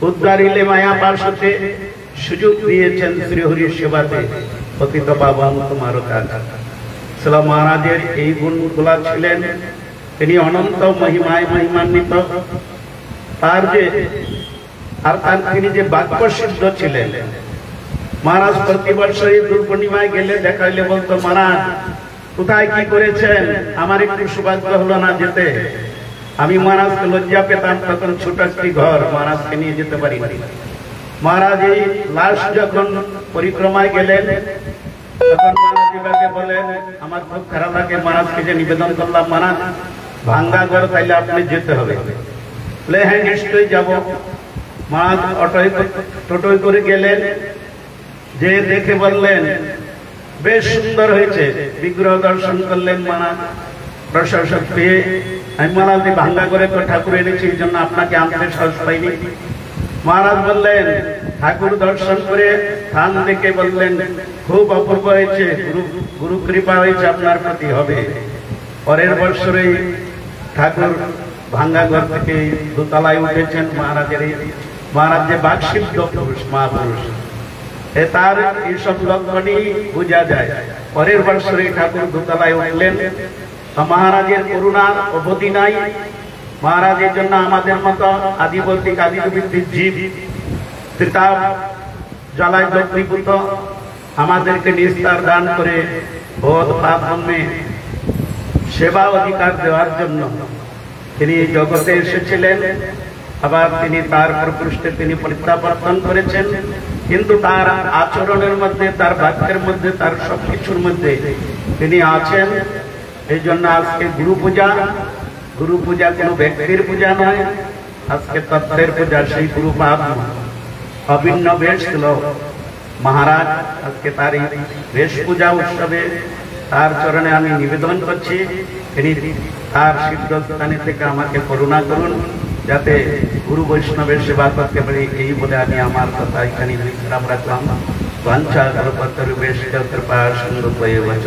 G: উদ্ধারিলে মায়া পার্শ্বতে সুযোগ দিয়েছেন শ্রীহরির সেবাতে। পতিত পাবন তোমার কাজ। শ্রীল মহারাজের এই গুণগুলা ছিলেন। তিনি অনন্ত মহিমায় মহিমান্বিত। তার যে আর তিনি যে বাক্য সিদ্ধ ছিলেন। মহারাজ প্রতি বছর এই দুর্পূর্ণিমায় গেলে দেখাইলে বলতো, মহারাজ কোথায় কি করেছেন, আমার একটু সৌভাগ্য হলো না যেতে। আমি মহারাজকে লজ্জা পেতাম, তখন ছোট একটি ঘর, মহারাজকে নিয়ে যেতে পারি। মহারাজ এই লাস্ট যখন পরিক্রমায় গেলেন তখন মহারাজ এভাবে বলেন, আমার খুব খারাপ লাগে, মহারাজকে যে নিবেদন করলাম, মহারাজ ভাঙ্গা ঘর, তাইলে আপনি যেতে হবে। বলে হ্যাঁ নিশ্চয়ই যাব। মহারাজ টোটোয় করে গেলেন, যে দেখে বললেন বেশ সুন্দর হয়েছে। বিগ্রহ দর্শন করলেন মহারাজ, প্রশাসক পেয়ে। আমি মহারাজ ভাঙ্গা করে তো ঠাকুর এনেছি, এই জন্য আপনাকে আনতে সাহস পাইনি। মহারাজ বললেন, ঠাকুর দর্শন করে স্থান দেখে বললেন, খুব অপূর্ব হয়েছে, গুরু কৃপা হয়েছে আপনার প্রতি, হবে। পরের বছরে ঠাকুর ভাঙ্গা ঘর থেকে দোতলায় উঠেছেন। মহারাজ যে বাকসিদ্ধ পুরুষ, মহাপুরুষ, তার এইসব লক্ষণই বোঝা যায়। পরের বছরে ঠাকুর দোতলায় উঠলেন। মহারাজের করুণার অবধি নাই। মহারাজের জন্য আমাদের মতো আদিবর্তিক আদিবৃত্তির জীব ত্রিতাপ জ্বালায় দগ্ধীভূত আমাদেরকে নিস্তার দান করে বোধ পাপমে সেবা অধিকার দেওয়ার জন্য তিনি জগতে এসেছিলেন। আবার তিনি তার প্রকৃষ্টে তিনি প্রত্যাবর্তন করেছেন। কিন্তু তার আচরণের মধ্যে, তার বাক্যের মধ্যে, তার সবকিছুর মধ্যে তিনি আছেন। এই জন্য আজকে গুরু পূজা কোনো ব্যক্তির পূজা নয়, আজকে তত্ত্বের পূজা। সেই গুরু পাদ অভিন্ন বেশ ছিল মহারাজ। আজকে তার এই বেশ পূজা উৎসবে তার চরণে আমি নিবেদন করছি, তিনি তার সিদ্ধস্থানে থেকে আমাকে করুণা করুন, যাতে গুরু বৈষ্ণবের সেবা করতে পারি। এই বলে আমি আমার কথা এখানে বিশ্রাম রাখলাম। বাঞ্ছা কল্পতরুবেশ কৃপা সিন্ধু বচ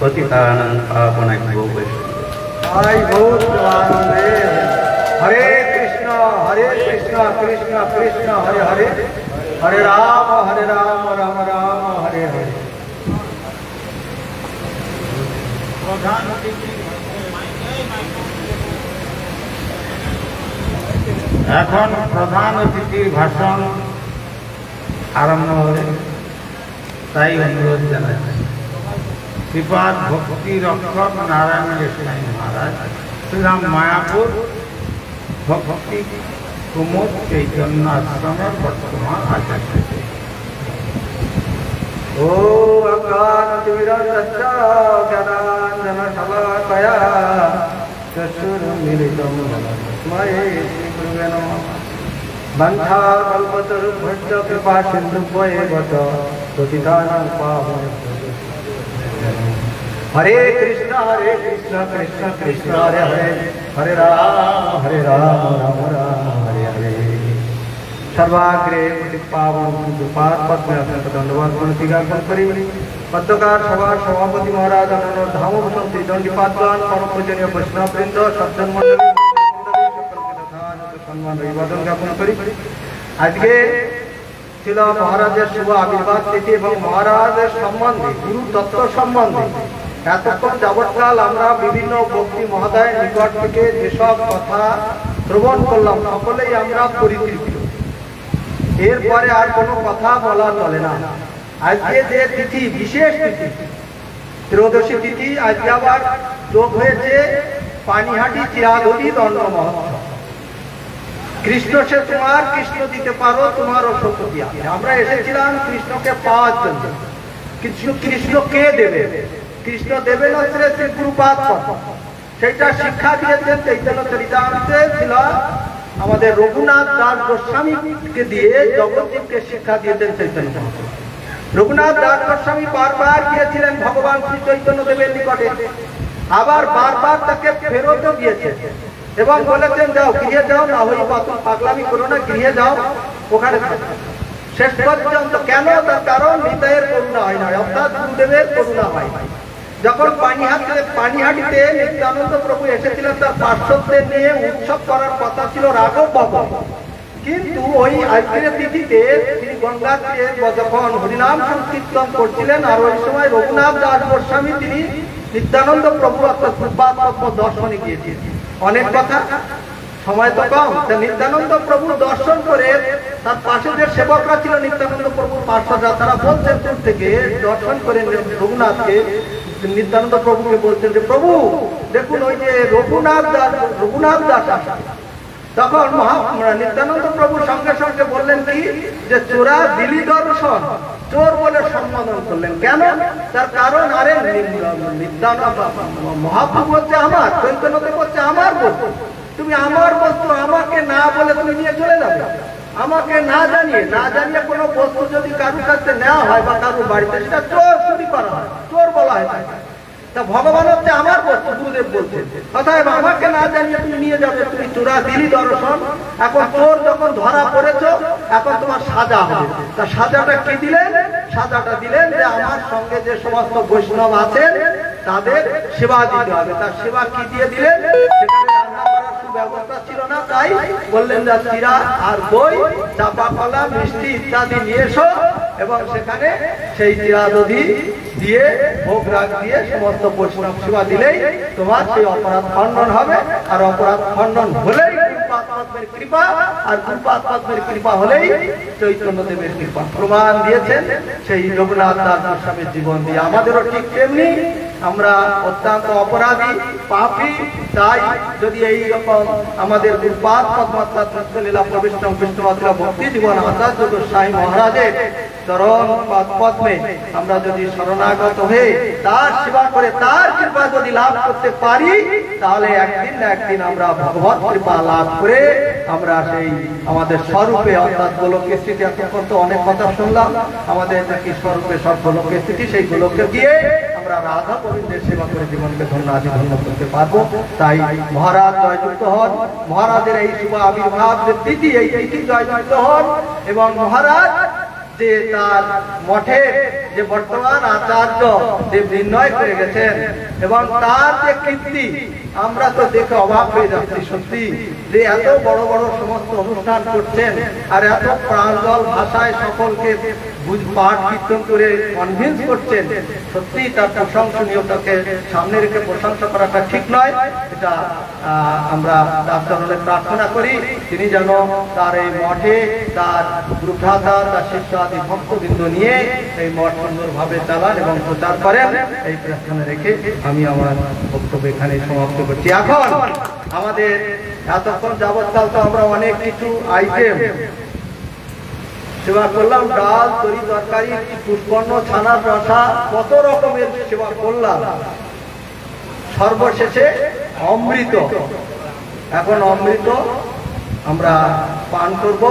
G: পতিতানাং পাবনেভ্যো বৈষ্ণব।
B: হরে কৃষ্ণ কৃষ্ণ কৃষ্ণ হরে হরে, হরে রাম রাম রাম হরে হরে।
D: এখন প্রধান অতিথির ভাষণ আরম্ভ হবে, তাই অনুরোধ জানাচ্ছি। শ্রীপাদ ভক্তি রক্ষক নারায়ণ গোস্বামী মহারাজ, শ্রীরাম মায়াপুর ভক্তি কুমুদ চৈতন্য আশ্রমের বর্তমান আচার্য।
B: ও আকাশ জ্ঞানাঞ্জন শলাকয়া চক্ষুর্মিলিতং তস্মৈ শ্রীগুরুবে নমঃ। বন্ধ্যা কল্পতরুভ্যশ্চ কৃপা সিন্ধুভ্যেব চ পতিতানাং পাবনেভ্যো। হরে কৃষ্ণ কৃষ্ণ কৃষ্ণ হরে হরে, হরে রাম রাম রাম হরে হরে। সর্বাগ্রে পাবন পদ্মে দণ্ডবাদ প্রণতিজ্ঞাপন করি। পদ্মকার সভার সভাপতি মহারাজ অনন্য ধাম বসন্তি দণ্ডিপাদ্যান পরম পূজনীয় বৈষ্ণববৃন্দ সজ্জন মণ্ডলী সম্মান অভিবাদন জ্ঞাপন করি। আজকে ছিল মহারাজের শুভ আবির্ভাব তিথি এবং মহারাজের সম্বন্ধে গুরু তত্ত্ব সম্বন্ধে এতক্ষণ যাবৎকাল আমরা বিভিন্ন ভক্তি মহোদয়ের নিকট থেকে যেসব কথা শ্রবণ করলাম সকলেই আমরা পরিতৃপ্ত। এরপরে আর কোনো কথা বলা চলে না। আজকে যে তিথি, বিশেষ তিথি, ত্রয়োদশী তিথি, আজকে আবার যোগ হয়েছে পানিহাটি চিরাধরি দণ্ড মহোৎসব। কৃষ্ণ সে তোমার, কৃষ্ণ দিতে পারো তোমার অসত্য দিয়া। আমরা এসেছিলাম কৃষ্ণকে পাওয়ার জন্য। কৃষ্ণ কে দেবে? কৃষ্ণ দেবে না শ্রী গুরুপাদ সেটা শিক্ষা দিয়েছেন চৈতন্য চরিতামৃতে ছিল আমাদের রঘুনাথ দাস গোস্বামীকে দিয়ে জগৎজীবকে শিক্ষা দিয়েছেন চৈতন্য। রঘুনাথ দাস গোস্বামী বারবার গিয়েছিলেন ভগবান শ্রী চৈতন্য দেবের নিকটে, আবার বারবার তাকে ফেরতও দিয়েছেন এবং বলেছেন যাও গৃহে যাও, না হই পাগলামি করো না, গৃহে যাও, ওখানে শেষ পর্যন্ত। কেন? তার কারণ হৃদয়ের করুণা হয় না, অর্থাৎ গুরুদেবের করুণা হয়। যখন পানিহাটিতে নিত্যানন্দ প্রভু এসেছিলেন তার পার্শ্বদের নিয়ে উৎসব করার কথা ছিল রাঘব ভবন, কিন্তু ওই আজকের তিথিতে তিনি গঙ্গা তীরে যখন হরিনাম সংকীর্তন করছিলেন, আর ওই সময় রঘুনাথ দাস গোস্বামী তিনি নিত্যানন্দ প্রভু অর্থাৎ প্রপাত দর্শনে গিয়েছিলেন। অনেক কথা, সময় তো কম। নিত্যানন্দ প্রভু দর্শন করে তার পাশে যে সেবকরা ছিল নিত্যানন্দ প্রভুর পার্শ্বরা, তারা বলছেন দূর থেকে দর্শন করে রঘুনাথকে, নিত্যানন্দ প্রভুকে বলছেন যে প্রভু দেখুন ওই যে রঘুনাথ দাস আসা। তখন নিত্যানন্দ প্রভু সঙ্গে সঙ্গে বললেন কি যে চোরা দিলি দর্শন, চোর বলে সম্বোধন করলেন। কেন? তার কারণ আরে মহাপ্রভু হচ্ছে আমার, চৈতন্যদেব হচ্ছে আমার বস্তু, তুমি আমার বস্তু আমাকে না বলে তুমি নিয়ে চলে যাবে। আমাকে না জানিয়ে কোনো বস্তু যদি কারুর কাছে নেওয়া হয় বা কারুর বাড়িতে, সেটা চোর চুরি করা হয়, চোর বলা হয়। তা ভগবান হচ্ছে আমার বস্তু, গুরুদেব বলছেন। অতএব আমাকে না জানিয়ে তুমি নিয়ে যাবে, তুমি চোরা দিলি দর্শন। এখন চোর যখন ধরা পড়েছ, এখন তোমার সাজা হবে। তা সাজাটা কি দিলেন? সাজাটা দিলেন যে আমার সঙ্গে যে সমস্ত বৈষ্ণব আছেন তাদের সেবা দিতে হবে। তার সেবা কি দিয়ে দিলেন? সেখানে রান্না করার সুব্যবস্থা ছিল না, তাই বললেন যে চিরা আর দই, চাপা কলা, মিষ্টি ইত্যাদি নিয়ে এসো, এবং সেখানে সেই চিরা দধি দিয়ে ভোগ রাগ দিয়ে সমস্ত বৈষ্ণব সেবা দিলেই তোমার সেই অপরাধ খণ্ডন হবে। আর অপরাধ খণ্ডন হলেই কৃপা, আর গুরুপাদের কৃপা হলেই চৈতন্যদেবের কৃপা। প্রমাণ দিয়েছেন সেই রঘুনাথ দাস গোস্বামীর জীবন দিয়ে। আমাদেরও ঠিক তেমনি আমরা অত্যন্ত অপরাধী, পাপী। তাই যদি এই রকম আমাদের গুরুপাদ পদ্মাত্মা লীলা প্রবিষ্ট কৃষ্ণমাত্রা ভক্তি জীবন আচার্য গোস্বামী মহারাজের চরণ পদ্মে আমরা যদি শরণাগত হয়ে তার সেবা করে তার কৃপা যদি লাভ করতে পারি, তাহলে একদিন না একদিন আমরা ভগবত কৃপা লাভ করে আমরা সেই আমাদের স্বরূপে অর্থাৎ গোলকের স্থিতি, এখন তো অনেক কথা শুনলাম, আমাদের নাকি স্বরূপে সব গোলকের স্থিতি, সেই গোলকে গিয়ে আমরা রাধা গোবিন্দের সেবা করে জীবনকে ধন্য করতে পারবো। তাই মহারাজ জয়যুক্ত হন, মহারাজের এই শুভ আবির্ভাব যে তিথি, এই তিথি জয়যুক্ত হন, এবং মহারাজ যে তার মঠের যে বর্তমান আচার্য যে নির্ণয় করে গেছেন এবং তার যে কীর্তি, আমরা তো দেখে অবাক হয়ে যাচ্ছি সত্যি, যে এত বড় বড় সমস্ত অনুষ্ঠান করছেন আর এত প্রাঞ্জল ভাষায় সকলকে পাঠ কীর্তন করে কনভিন্স করছেন। সত্যি তার প্রশংসনীয়তাকে সামনে রেখে প্রশংসা করাটা ঠিক নয়। এটা আমরা তার চরণে প্রার্থনা করি, তিনি যেন তার এই মঠে তার গুরুভ্রাতা, তার শিষ্য আদি ভক্তবৃন্দ নিয়ে এই মঠ সুন্দরভাবে চালান এবং প্রচার করেন। এই প্রার্থনা রেখে আমি আমার বক্তব্য এখানে সমাপ্ত করছি। এখন আমাদের এতক্ষণ যাবৎকাল তো আমরা অনেক কিছু আইটেম সেবা করলাম, ডাল, তরি, তরকারি, পুষ্পন্ন, ছানার রসা, কত রকমের সেবা করলাম। সর্বশেষে অমৃত, এখন অমৃত আমরা পান করব।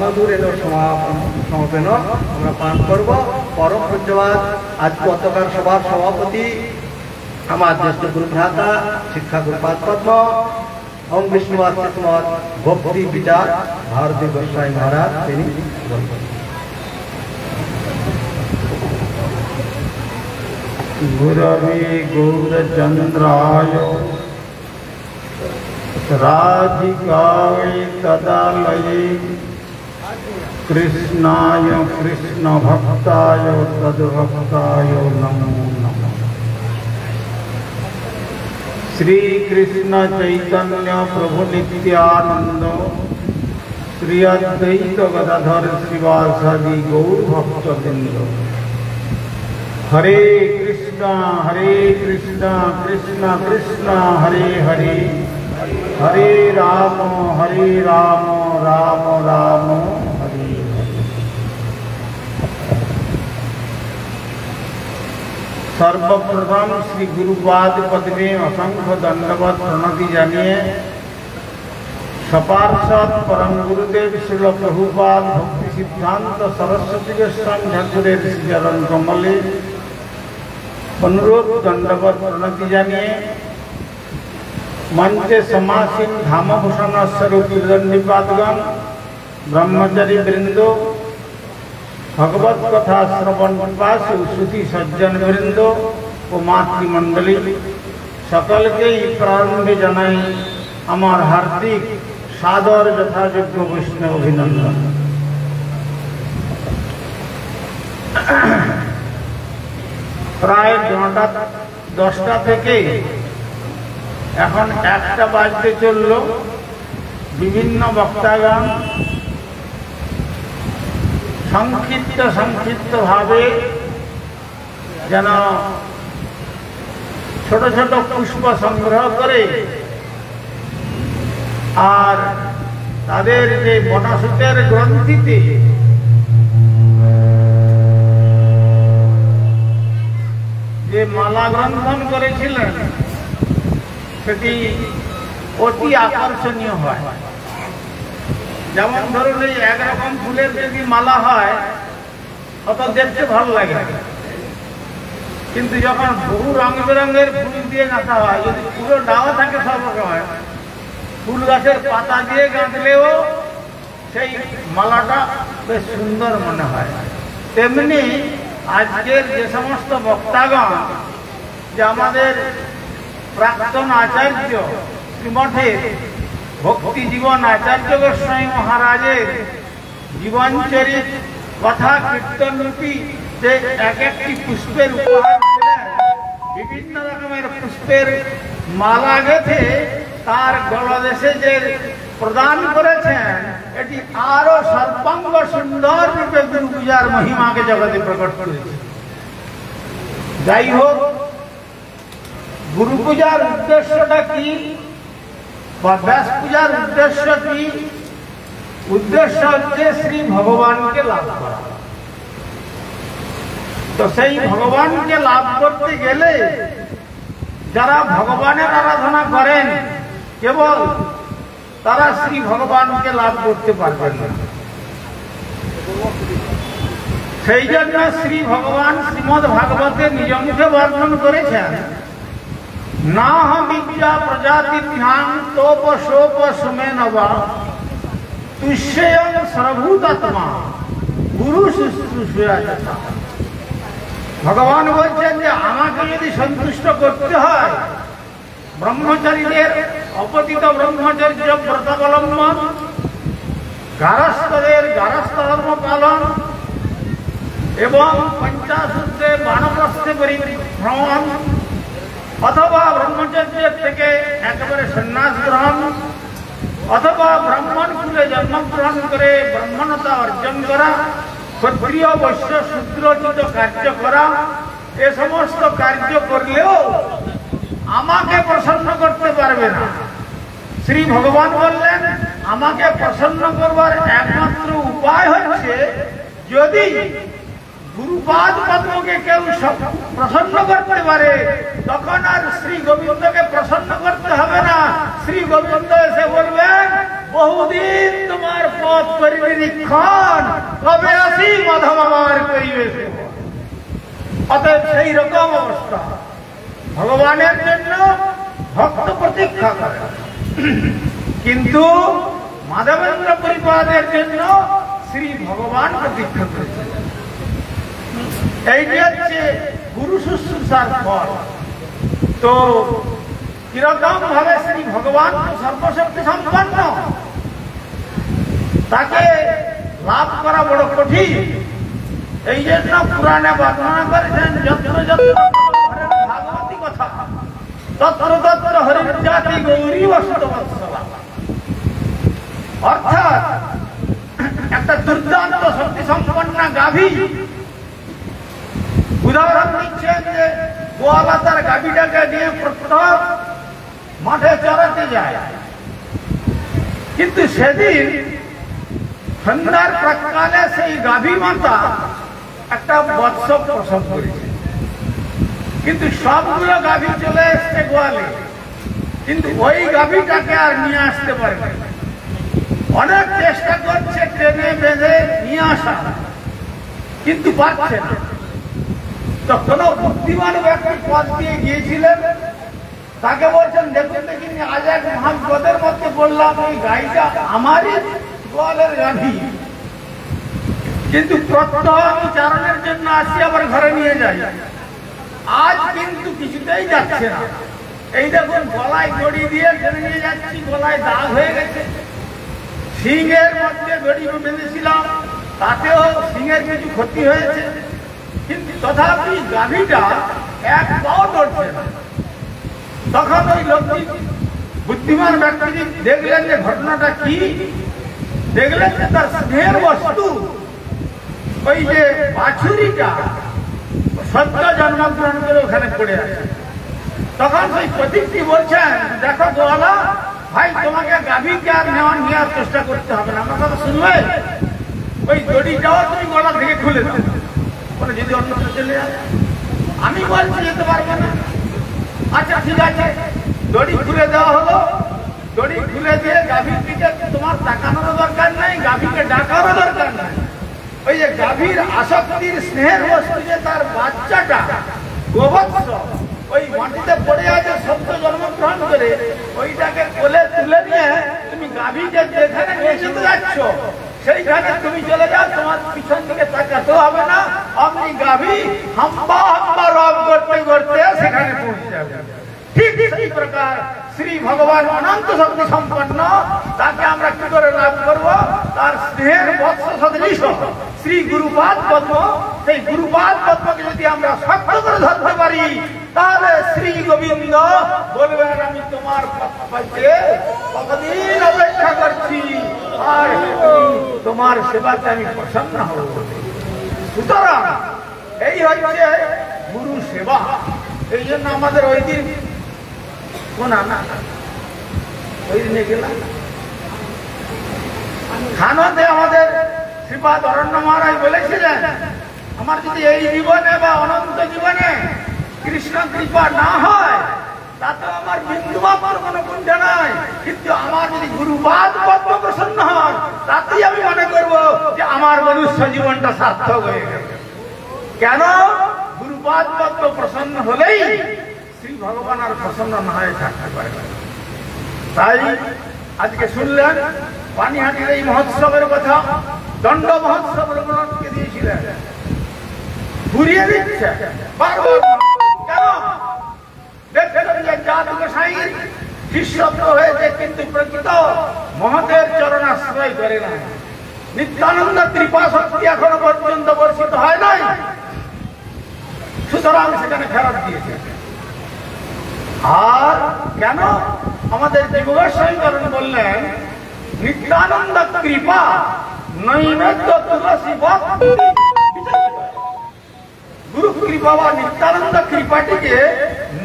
B: মধুর এলো সমাপন আমরা পান করব। পরম পূজ্যবাদ আজ পতাকার সভার সভাপতি আমার জ্যেষ্ঠ গুরুভ্রাতা শিক্ষা গুরুপাদ পদ্ম ওম বিষ্ণুবাদ ভক্তি বিচার ভারতী গোস্বামী মহারাজ তিনি
D: গুরবে গৌরচন্দ্রায়
C: राधिकायै तदालये कृष्णाय कृष्ण भक्ताय तद्भक्ताय नमो नमः। श्री कृष्ण चैतन्य प्रभु नित्यानंद श्री अद्वैत गदाधर श्रीवासादि गौर भक्तवृंद। हरे कृष्ण कृष्ण कृष्ण हरे हरे, हरे राम राम राम हरे हरे। सर्वप्रथम श्री गुरुपाद पद में असंख्य दंडवत प्रणति जानिए। सपार्षद परम गुरुदेव श्रील प्रभुपाद भक्ति सिद्धांत सरस्वती गोस्वामी ठाकुरेर चरण कमले अनुरोध दंडवत प्रणति जानिए। मंचे समासीन धामभूषण स्वरूप दंडीपादगण, ब्रह्मचारी वृंदो, भगवत कथा श्रवण पिपासु श्रुति सज्जन वृंदो व मातृमंडली सकल के प्रारंभे जनाई आमार हार्दिक सादर यथायोग्य वैष्णव अभिनंदन। प्राय 9টা থেকে এখন 1টা বাজতে চলল। বিভিন্ন বক্তাগণ সংক্ষিপ্ত ভাবে যেন ছোট ছোট পুষ্প সংগ্রহ করে আর তাদের যে মনসুতের গ্রন্থিতে যে মালা গ্রন্থন করেছিলেন সেটি অতি আকর্ষণীয় হয়। যেমন ধরুন এই একরকম ফুলের যদি মালা হয় অত দেখতে ভালো লাগে, কিন্তু যখন বহু রং বেরঙের ফুল দিয়ে গাঁথা হয়, যদি পুরো ডাওয়া থাকে সব রকমের, ফুল গাছের পাতা দিয়ে গাঁথলেও সেই মালাটা বেশ সুন্দর মনে হয়। তেমনি আজকের যে সমস্ত বক্তাগণ যে আমাদের প্রাক্তন আচার্য শ্রীমঠের ভক্তি জীবন আচার্য গোস্বামী মহারাজের জীবনচরিত কথা কীর্তন রূপী যে এক একটি পুষ্পের উপহার দিলেন, বিভিন্ন রকমের পুষ্পের মালা গেঁথে তার গলদেশে যে প্রদান করেছেন, এটি আরো সর্বাঙ্গ সুন্দর রূপে গুরু পূজার মহিমাকে জগতে প্রকট করেছে। যাই হোক, গুরু পূজার উদ্দেশ্যটা কি বা ব্যাস পূজার উদ্দেশ্য কি? উদ্দেশ্য হচ্ছে শ্রী ভগবানকে লাভ করা। তো সেই ভগবানকে লাভ করতে গেলে যারা ভগবানের আরাধনা করেন কেবল তারা শ্রী ভগবানকে লাভ করতে পারবেন না। সেই জন্য শ্রী ভগবান শ্রীমদ ভাগবতে নিজ মুখে বর্ণন করেছেন, না বিদ্যা প্রজাতি তোপ শোপ সুমে নবা তুষ্যং সর্বভূতাত্মা গুরু শুশ্রূষা। ভগবান বলছেন যে আমাকে যদি সন্তুষ্ট করতে হয়, ব্রহ্মচারীদের অপতিত ব্রহ্মচর্য ব্রতাবলম্বন, গারস্থদের গারস্থ ধর্ম পালন এবং পঞ্চাশূত্রে বানপ্রস্থে ভ্রমণ অথবা ব্রহ্মচর্যের থেকে একেবারে সন্ন্যাস গ্রহণ অথবা ব্রাহ্মণ কুলে জন্মগ্রহণ করে ব্রাহ্মণতা অর্জন করা, ক্ষত্রিয় বৈশ্য শূদ্রোচিত কার্য করা, এ সমস্ত কার্য করলেও আমাকে প্রসন্ন করতে পারবে না। শ্রী ভগবান বললেন আমাকে প্রসন্ন করবার একমাত্র উপায় হচ্ছে যদি গুরুপাদ পদ্মকে কেউ প্রসন্ন করতে পারে, তখন আর শ্রী গোবিন্দকে প্রসন্ন করতে হবে না। শ্রী গোবিন্দ এসে বলবেন বহুদিন তোমার পথ করিবে নিক্ষণ, কবে আসি মাধব আমার করিবে। অতএব সেই রকম অবস্থা ভগবানের জন্য ভক্ত প্রতীক্ষা করে, কিন্তু মাধবেন্দ্র পরিপাদের জন্য শ্রী ভগবান প্রতীক্ষা করেছেন। এইটি হচ্ছে গুরু শুশ্রূষার ফল। তো
H: কিরকম ভাবে শ্রী ভগবান সর্বশক্তি সম্পন্ন, তাকে লাভ করা বড় কঠিন। এই জন্য পুরাণে বর্ণনা করেছেন যত্র যত্র ভাগবতী কথা তত্র তত্র হরির জাতি গৌরী বসতবৎসলা। অর্থাৎ একটা দুর্দান্ত শক্তি সম্পন্ন গাভী, উদাহরণ দিচ্ছেন যে গোয়ালা তার গাভীটাকে নিয়ে প্রথম মাঠে চড়াতে যায়, কিন্তু সেদিন সন্ধ্যার প্রাক্কালে সেই গাভী মাতা একটা বৎস প্রসব করেছে, কিন্তু সবগুলো গাভী চলে এসছে গোয়ালে, কিন্তু ওই গাভীটাকে আর নিয়ে আসতে পারে না। অনেক চেষ্টা করছে টেনে বেঁধে নিয়ে আসা, কিন্তু পারছে না। তো কোন বুদ্ধিমান ব্যক্তি পথ দিয়ে গিয়েছিলেন, তাকে বলছেন দেখুন দেখিনি আজ এক মহাবিপদের মধ্যে বললাম ওই গাইটা আমারই গোয়ালের গাভী, কিন্তু প্রত্যহ আমি চারণের জন্য আসি আবার ঘরে নিয়ে যাই, আজ কিন্তু কিছুতেই যাচ্ছে না। এই দেখুন গলায় দড়ি দিয়ে টেনে নিয়ে যাচ্ছি, গলায় দাগ হয়ে গেছে, সিংহের মধ্যে দড়ি বেঁধেছিলাম, তাতেও সিংহের কিছু ক্ষতি হয়েছে, কিন্তু তথাপি গাভীটা এক পাও নড়ছে না। তখন ওই লোকটি বুদ্ধিমান ব্যক্তি দেখলেন যে ঘটনাটা কি, দেখলেন যে তার স্নেহের বস্তু ওই যে বাছুরিটা সদ্য জন্মগ্রহণ করে ওখানে পড়ে আছে। তখন সেই প্রতীকটি বলছেন দেখো গোয়ালা ভাই, তোমাকে গাভীকে আর নেওয়ার চেষ্টা করতে হবে না, আমার কথা শুনবে, ওই দড়িটাও তুমি গলা থেকে খুলে দাও, যদি অন্যটা চলে যায়। আমি বলছি যেতে পারবো না, আচ্ছা ঠিক আছে, দড়ি খুলে দেওয়া হলো। দড়ি খুলে দিয়ে গাভীর দিকে তোমার তাকানোর দরকার নেই, গাভীকে ডাকারও দরকার নেই। ওই যে গাভীর আসক্তির স্নেহের বস্তু যে তার বাচ্চাটা গোবৎস ওই মাটিতে পড়ে আছে সদ্য জন্মগ্রহণ করে, ওইটাকে কোলে তুলে নিয়ে তুমি গাভীকে যেখানে নিয়ে যেতে যাচ্ছ সেইখানে তুমি চলে যাও, তোমার পিছন দিকে তাকাতেও হবে না, আপনি গাভী হাম্বা হাম্বা রব করতে করতে সেখানে পৌঁছে যাবে। ঠিক সেই প্রকার শ্রী ভগবান অনন্ত শক্তি সম্পন্ন, তাকে আমরা কি করে লাভ করব? তার স্নেহের বৎস সদৃশ শ্রী গুরুপাদ পদ্ম, সেই গুরুপাদ পদ্মকে যদি আমরা শক্ত করে ধরতে পারি, তাহলে শ্রী গোবিন্দ বলবেন আমি তোমার পাইতে কতদিন অপেক্ষা করছি, আর তোমার সেবাতে আমি প্রসন্ন হব। সুতরাং এই হচ্ছে গুরু সেবা। এই জন্য আমাদের ওই দিন ওই দিনে গেলাম খানাতে, আমাদের শ্রীপাদ অরণ্য মহারাজ বলেছিলেন আমার যদি এই জীবনে বা অনন্ত জীবনে কৃষ্ণ কৃপা না হয় তাতে আমার বিন্দুমাত্র কোনো কুণ্ঠা নাই, কিন্তু আমার যদি গুরুপাদ পদ্ম প্রসন্ন হয় তাতেই আমি মনে করব যে আমার মনুষ্য জীবনটা সার্থক হয়ে গেল। কেন? গুরুপাদ পদ্ম প্রসন্ন হলেই শ্রী ভগবান আর প্রসন্ন না হয়ে থাকতে পারে। তাই আজকে শুনলেন পানিহাটির এই মহোৎসবের কথা, দণ্ড মহোৎসব রঘুনাথকে দিয়েছিলেন, ঘুরিয়ে দিচ্ছে বারবার। কেন? শিষ্যত্ব হয়েছে কিন্তু প্রকৃত মহতের চরণাশ্রয় করে না। নিত্যানন্দ কৃপা শক্তি এখনো পর্যন্ত বর্ষিত হয় নাই, সুতরাং সেখানে ফেরত দিয়েছে। আর কেন? আমাদের জীবগোস্বামীকরণ বললেন নিত্যানন্দ কৃপা নৈবেদ্য তুলসী ভক্তি। গুরু কৃপা বা নিত্যানন্দ কৃপাটিকে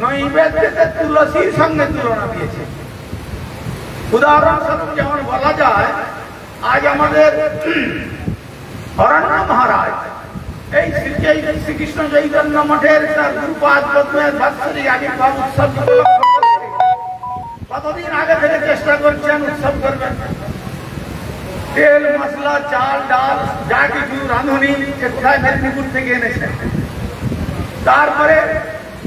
H: নৈবেদ্যতে তুলসীর সঙ্গে তুলনা দিয়েছে। উদাহরণস্বরূপ যেমন বলা যায়, আজ আমাদের অরণ্য মহারাজ এই শ্রীকৃষ্ণ চৈতন্য মঠের তার গুরুপাদ পদ্মের বাৎসরিক আবির্ভাব উৎসব কতদিন আগে থেকে চেষ্টা করছেন উৎসব করবেন। তেল মশলা চাল ডাল যা কিছু রাঁধুনি কোথায় মেদিনীপুর থেকে এনেছেন, তারপরে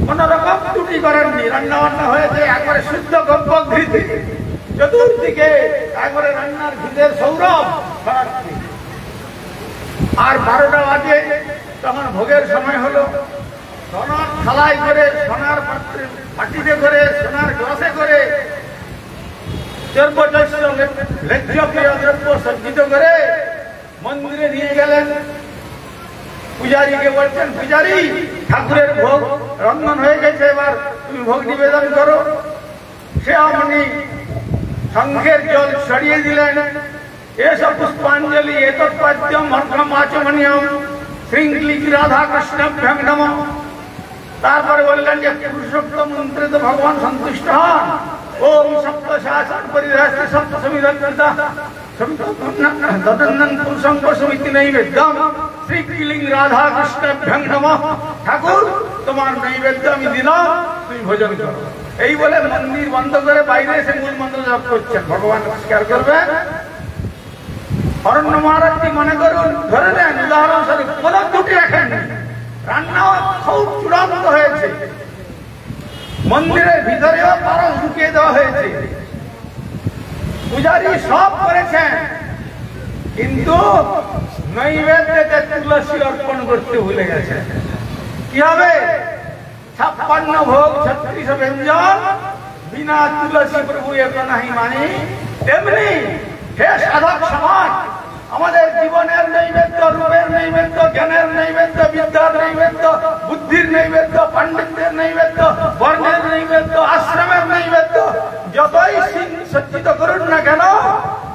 H: কোন রকম ত্রুটি করেননি, রান্না বান্না হয়েছে একবারে শুদ্ধ গব্য ঘৃতে, চতুর্দিকে একবারে রান্নার ঘৃতের সৌরভ ছড়াচ্ছে। আর 12টা বাজে তখন ভোগের সময় হলো, সোনার থালায় করে, সোনার পাত্রে বাটিতে করে, সোনার গ্লাসে করে, দ্রব্য সজ্জিত করে মন্দিরে নিয়ে গেলেন। পূজারীকে বলছেন, পূজারী ঠাকুরের ভোগ রন্ধন হয়ে গেছে, এবার তুমি ভোগ নিবেদন করো। সে আপনি শঙ্খের জল ছড়িয়ে দিলেন। এসব পুষ্পাঞ্জলি এতৎপাদ্যম অর্ঘম আচমনীয়ম শৃঙ্খলিক রাধা কৃষ্ণভ্যাং নমঃ। তারপরে বললেন যে পুরুষোত্তম মন্ত্রে তো ভগবান সন্তুষ্ট হন। ওম সপ্ত শাসন পরিরাষ্ট্র সপ্ত সমিধা দদন্দন পুরুষং সমিতি নৈবেদ্যম শ্রীলিং রাধা কৃষ্ণভ্যাং নমঃ। ঠাকুর তোমার নৈবেদ্য আমি দিলাম, তুমি ভোজন করো। এই বলে মন্দির বন্ধ করে বাইরে এসে মূল মন্ত্র জপ করছেন, ভগবান নমস্কার করবেন। অরণ্য মহারাজটি মনে করুন, ধরে নেন উদাহরণস্বরূপ কোন ত্রুটি রাখেন, রান্না খুব চূড়ান্ত হয়েছে, মন্দিরের ভিতরেও পারস ঢুকিয়ে দেওয়া হয়েছে, পূজারী সব করেছেন, কিন্তু নৈবেদ্যে তুলসী অর্পণ করতে ভুলে গেছে। কি হবে? 56 ভোগ 36 ব্যঞ্জন বিনা তুলসী প্রভু এগো নাহি মানি। তেমনি হে সাধক সমাজ, আমাদের জীবনের নৈবেদ্য, রূপের নৈবেদ্য, জ্ঞানের নৈবেদ্য, বিদ্যার নৈবেদ্য, বুদ্ধির নৈবেদ্য, পাণ্ডিত্যের নৈবেদ্য, বর্ণের নৈবেদ্য, আশ্রমের নৈবেদ্য যতই সজ্জিত করুন না কেন,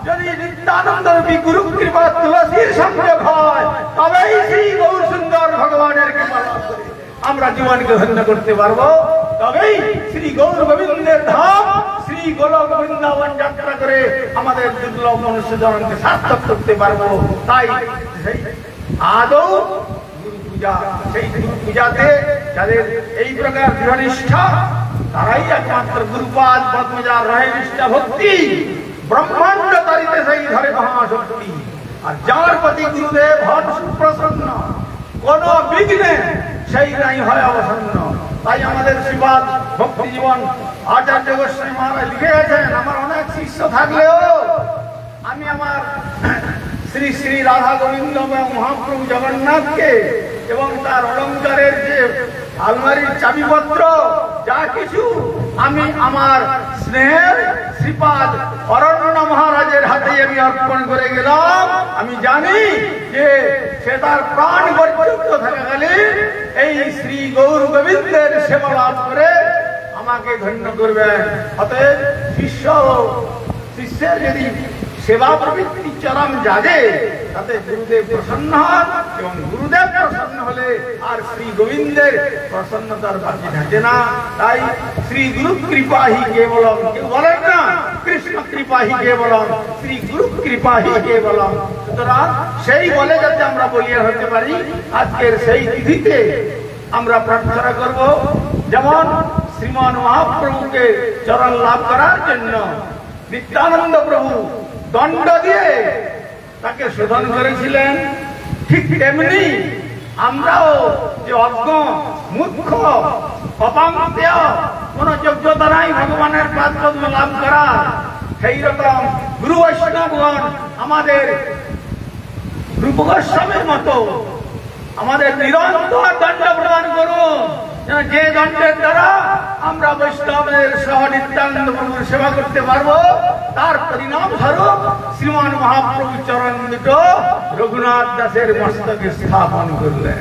H: যদি নিত্যানন্দ রূপী গুরু কৃপা তুলসীর সংযোগ হয়, তবেই শ্রী গৌর সুন্দর ভগবানের কৃপা লাভ করে আমরা জীবনকে ধন্য করতে পারবো। তবেই শ্রী গৌর গোবিন্দের ধাম শ্রী গোলক বৃন্দাবন যাত্রা করে আমাদের দুর্লভ মনুষ্য জনকে সার্থক করতে পারবো। তাই সেই আদৌ গুরু পূজা, সেই গুরু পূজাতে যাদের এই প্রকার দৃঢ় নিষ্ঠা, তারাই একমাত্র গুরুপাদ পদ্মজার রহে নিষ্ঠা ভক্তি, ব্রহ্মাণ্ড তারিতে সেই ধরে মহাশক্তি। আর যার প্রতি গুরুদেব হন সুপ্রসন্ন, কোন বিঘ্নে সেই নাই হয় অবসন্ন। তাই আমাদের শ্রীপাদ ভক্তি জীবন আচার্য গোস্বামী মহারাজ লিখে গেছেন, আমার অনেক শিষ্য থাকলেও আমি আমার শ্রী শ্রী রাধা গোবিন্দ মহাপ্রভু জগন্নাথকে এবং তার অলঙ্কারের যে আলমারির চাবিপত্র যা কিছু আমি আমার স্নেহের শ্রীপাদ অরণ্য মহারাজের হাতে আমি অর্পণ করে গেলাম। আমি জানি যে সে তার প্রাণ পর্যন্ত থাকাকালীন এই শ্রী গৌর গোবিন্দের সেবা লাভ করে আমাকে ধন্য করবেন। অতএব শিষ্যের যদি সেবা প্রবৃত্তি চরম জাগে, তাতে গুরুদেব প্রসন্ন হন, এবং গুরুদেব প্রসন্ন হলে আর শ্রী গোবিন্দের প্রসন্নতার বাকি থাকে না। তাই শ্রী গুরু কৃপা হি কেবলম, কেউ বলেন না কৃষ্ণ কৃপা হি কেবলম, শ্রী গুরু কৃপা হি কেবলম। সুতরাং সেই বলে যাতে আমরা বলিয়া হতে পারি, আজকের সেই তিথিতে আমরা প্রার্থনা করব, যেমন শ্রীমান মহাপ্রভুকে চরণ লাভ করার জন্য নিত্যানন্দ প্রভু দণ্ড দিয়ে তাকে শোধন করেছিলেন, ঠিক তেমনি আমরাও যে অজ্ঞ মূর্খ অপাঙ্ক্তেয় কোন যোগ্যতা নাই ভগবানের পাদপদ্ম লাভ করা, সেই রকম গুরু বৈষ্ণবগণ আমাদের রূপ গোস্বামীর মতো আমাদের নিরন্তর দণ্ড প্রদান করুন, যে দণ্ডের দ্বারা আমরা বৈষ্ণবের সহ নিত্যানন্দ প্রভুর সেবা করতে পারবো। তার পরিণাম স্বরূপ শ্রীমান মহাপ্রভু চরণ দুটো রঘুনাথ দাসের মস্তকে স্থাপন করলেন।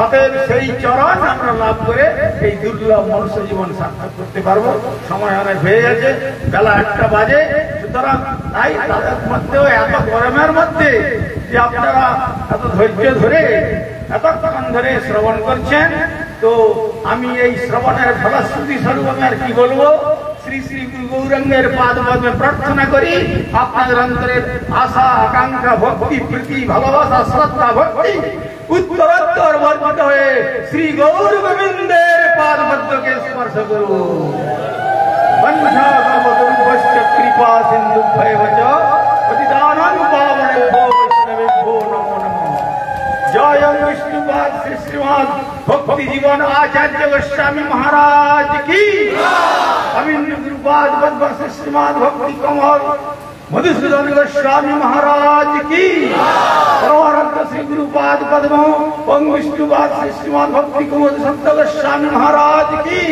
H: অতএব সেই চরণ আমরা লাভ করে এই দুর্লভ মনুষ্য জীবন সার্থক করতে পারবো। সময় অনেক হয়ে গেছে, বেলা 1টা বাজে। সুতরাং তাই তাদের মধ্যেও এত গরমের মধ্যে যে আপনারা এত ধৈর্য ধরে এতক্ষণ ধরে শ্রবণ করছেন, তো আমি এই শ্রবণের ফলশ্রুতি স্বরূপ আমি আর কি বলবো, শ্রী শ্রী গৌরাঙ্গের পাদ পদ্মে প্রার্থনা করি আপনাদের অন্তরের আশা আকাঙ্ক্ষা ভক্তি প্রীতি ভালোবাসা শ্রদ্ধা ভক্তি উত্তরোত্তর বর্ধিত হয়ে শ্রী গৌর গোবিন্দের পাদ পদ্মকে স্পর্শ করুন। বন্ধা সর্বদুর্ভশ্চ কৃপা সিন্ধুভ্যেব চ পতিতানাং পাবনেভ্যো বৈষ্ণবেভ্যো নমো নমঃ। জয় বিষ্ণুপাদ শ্রী শ্রীমান ভক্তি জীবন আচার্য গোস্বামী মহারাজ কি, অবিন্দ গুরুপাদ পদ্ম শ্রী শ্রীমান ভক্তি কমল मधुसूदन गोस्वामी महाराज की, परमानंद श्री गुरुपाद पद्म ओम विष्णुपाद श्री श्रीमान भक्ति कुमुद संत गोस्वामी महाराज की,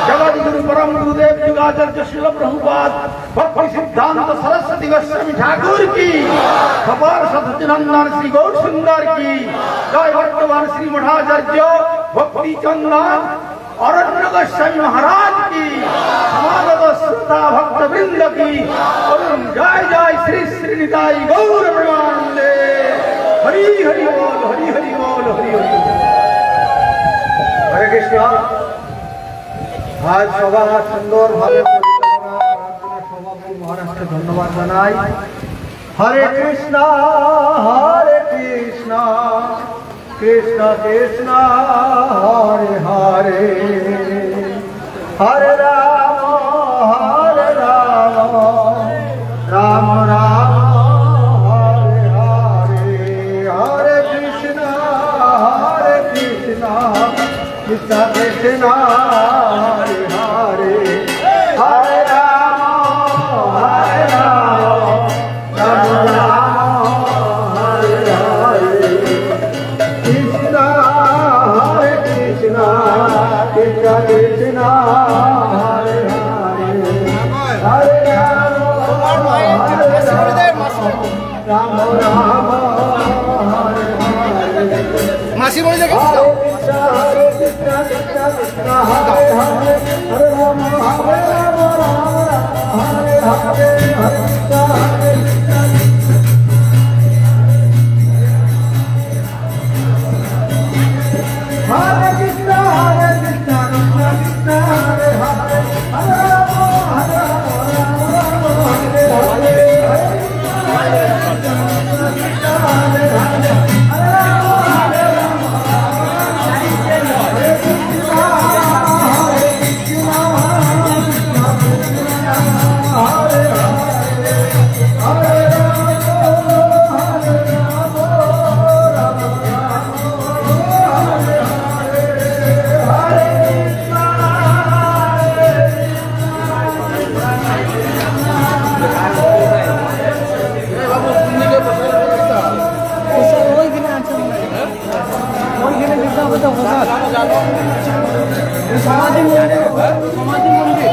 H: जगत गुरु परम गुरुदेव युगाचार्य श्रील प्रभुपाद भक्ति सिद्धांत सरस्वती गोस्वामी ठाकुर की, खबर सतचिनंदन श्री गौर सुंदर की, जय वर्तमान श्री मठाचार्य भक्ति चंदन अरण्य गोस्वामी महाराज की, समागत श्रोता भक्त वृंद की, ओम जय जय श्री श्री निताई गौर प्रेमानंदे। हरि हरि बोल, हरि हरि बोल, हरि हरि बोल।
B: हरे कृष्ण। आज सभा सुंदर भावे सभापति महाराष्ट्र धन्यवाद জানাই। हरे कृष्णा कृष्ण कृष्ण हरे हरे, हरे राम राम राम हरे हरे, हरे कृष्ण कृष्ण कृष्ण हरे हरे, हरे राम राम राम हरे हरे, कृष्ण कृष्ण कृष्ण हरे हरे, हरे राम राम हरे हरे,
I: मासी बोल दे
B: हरे कृष्ण कृष्ण कृष्ण हरे हरे, हरे राम हरे हरे, हरे कृष्ण हरे कृष्ण कृष्ण कृष्ण हरे हरे, हरे राम हरे हरे, हरे कृष्ण हरे हरे, हरे
I: समाधि मंदिर
E: ভিডিও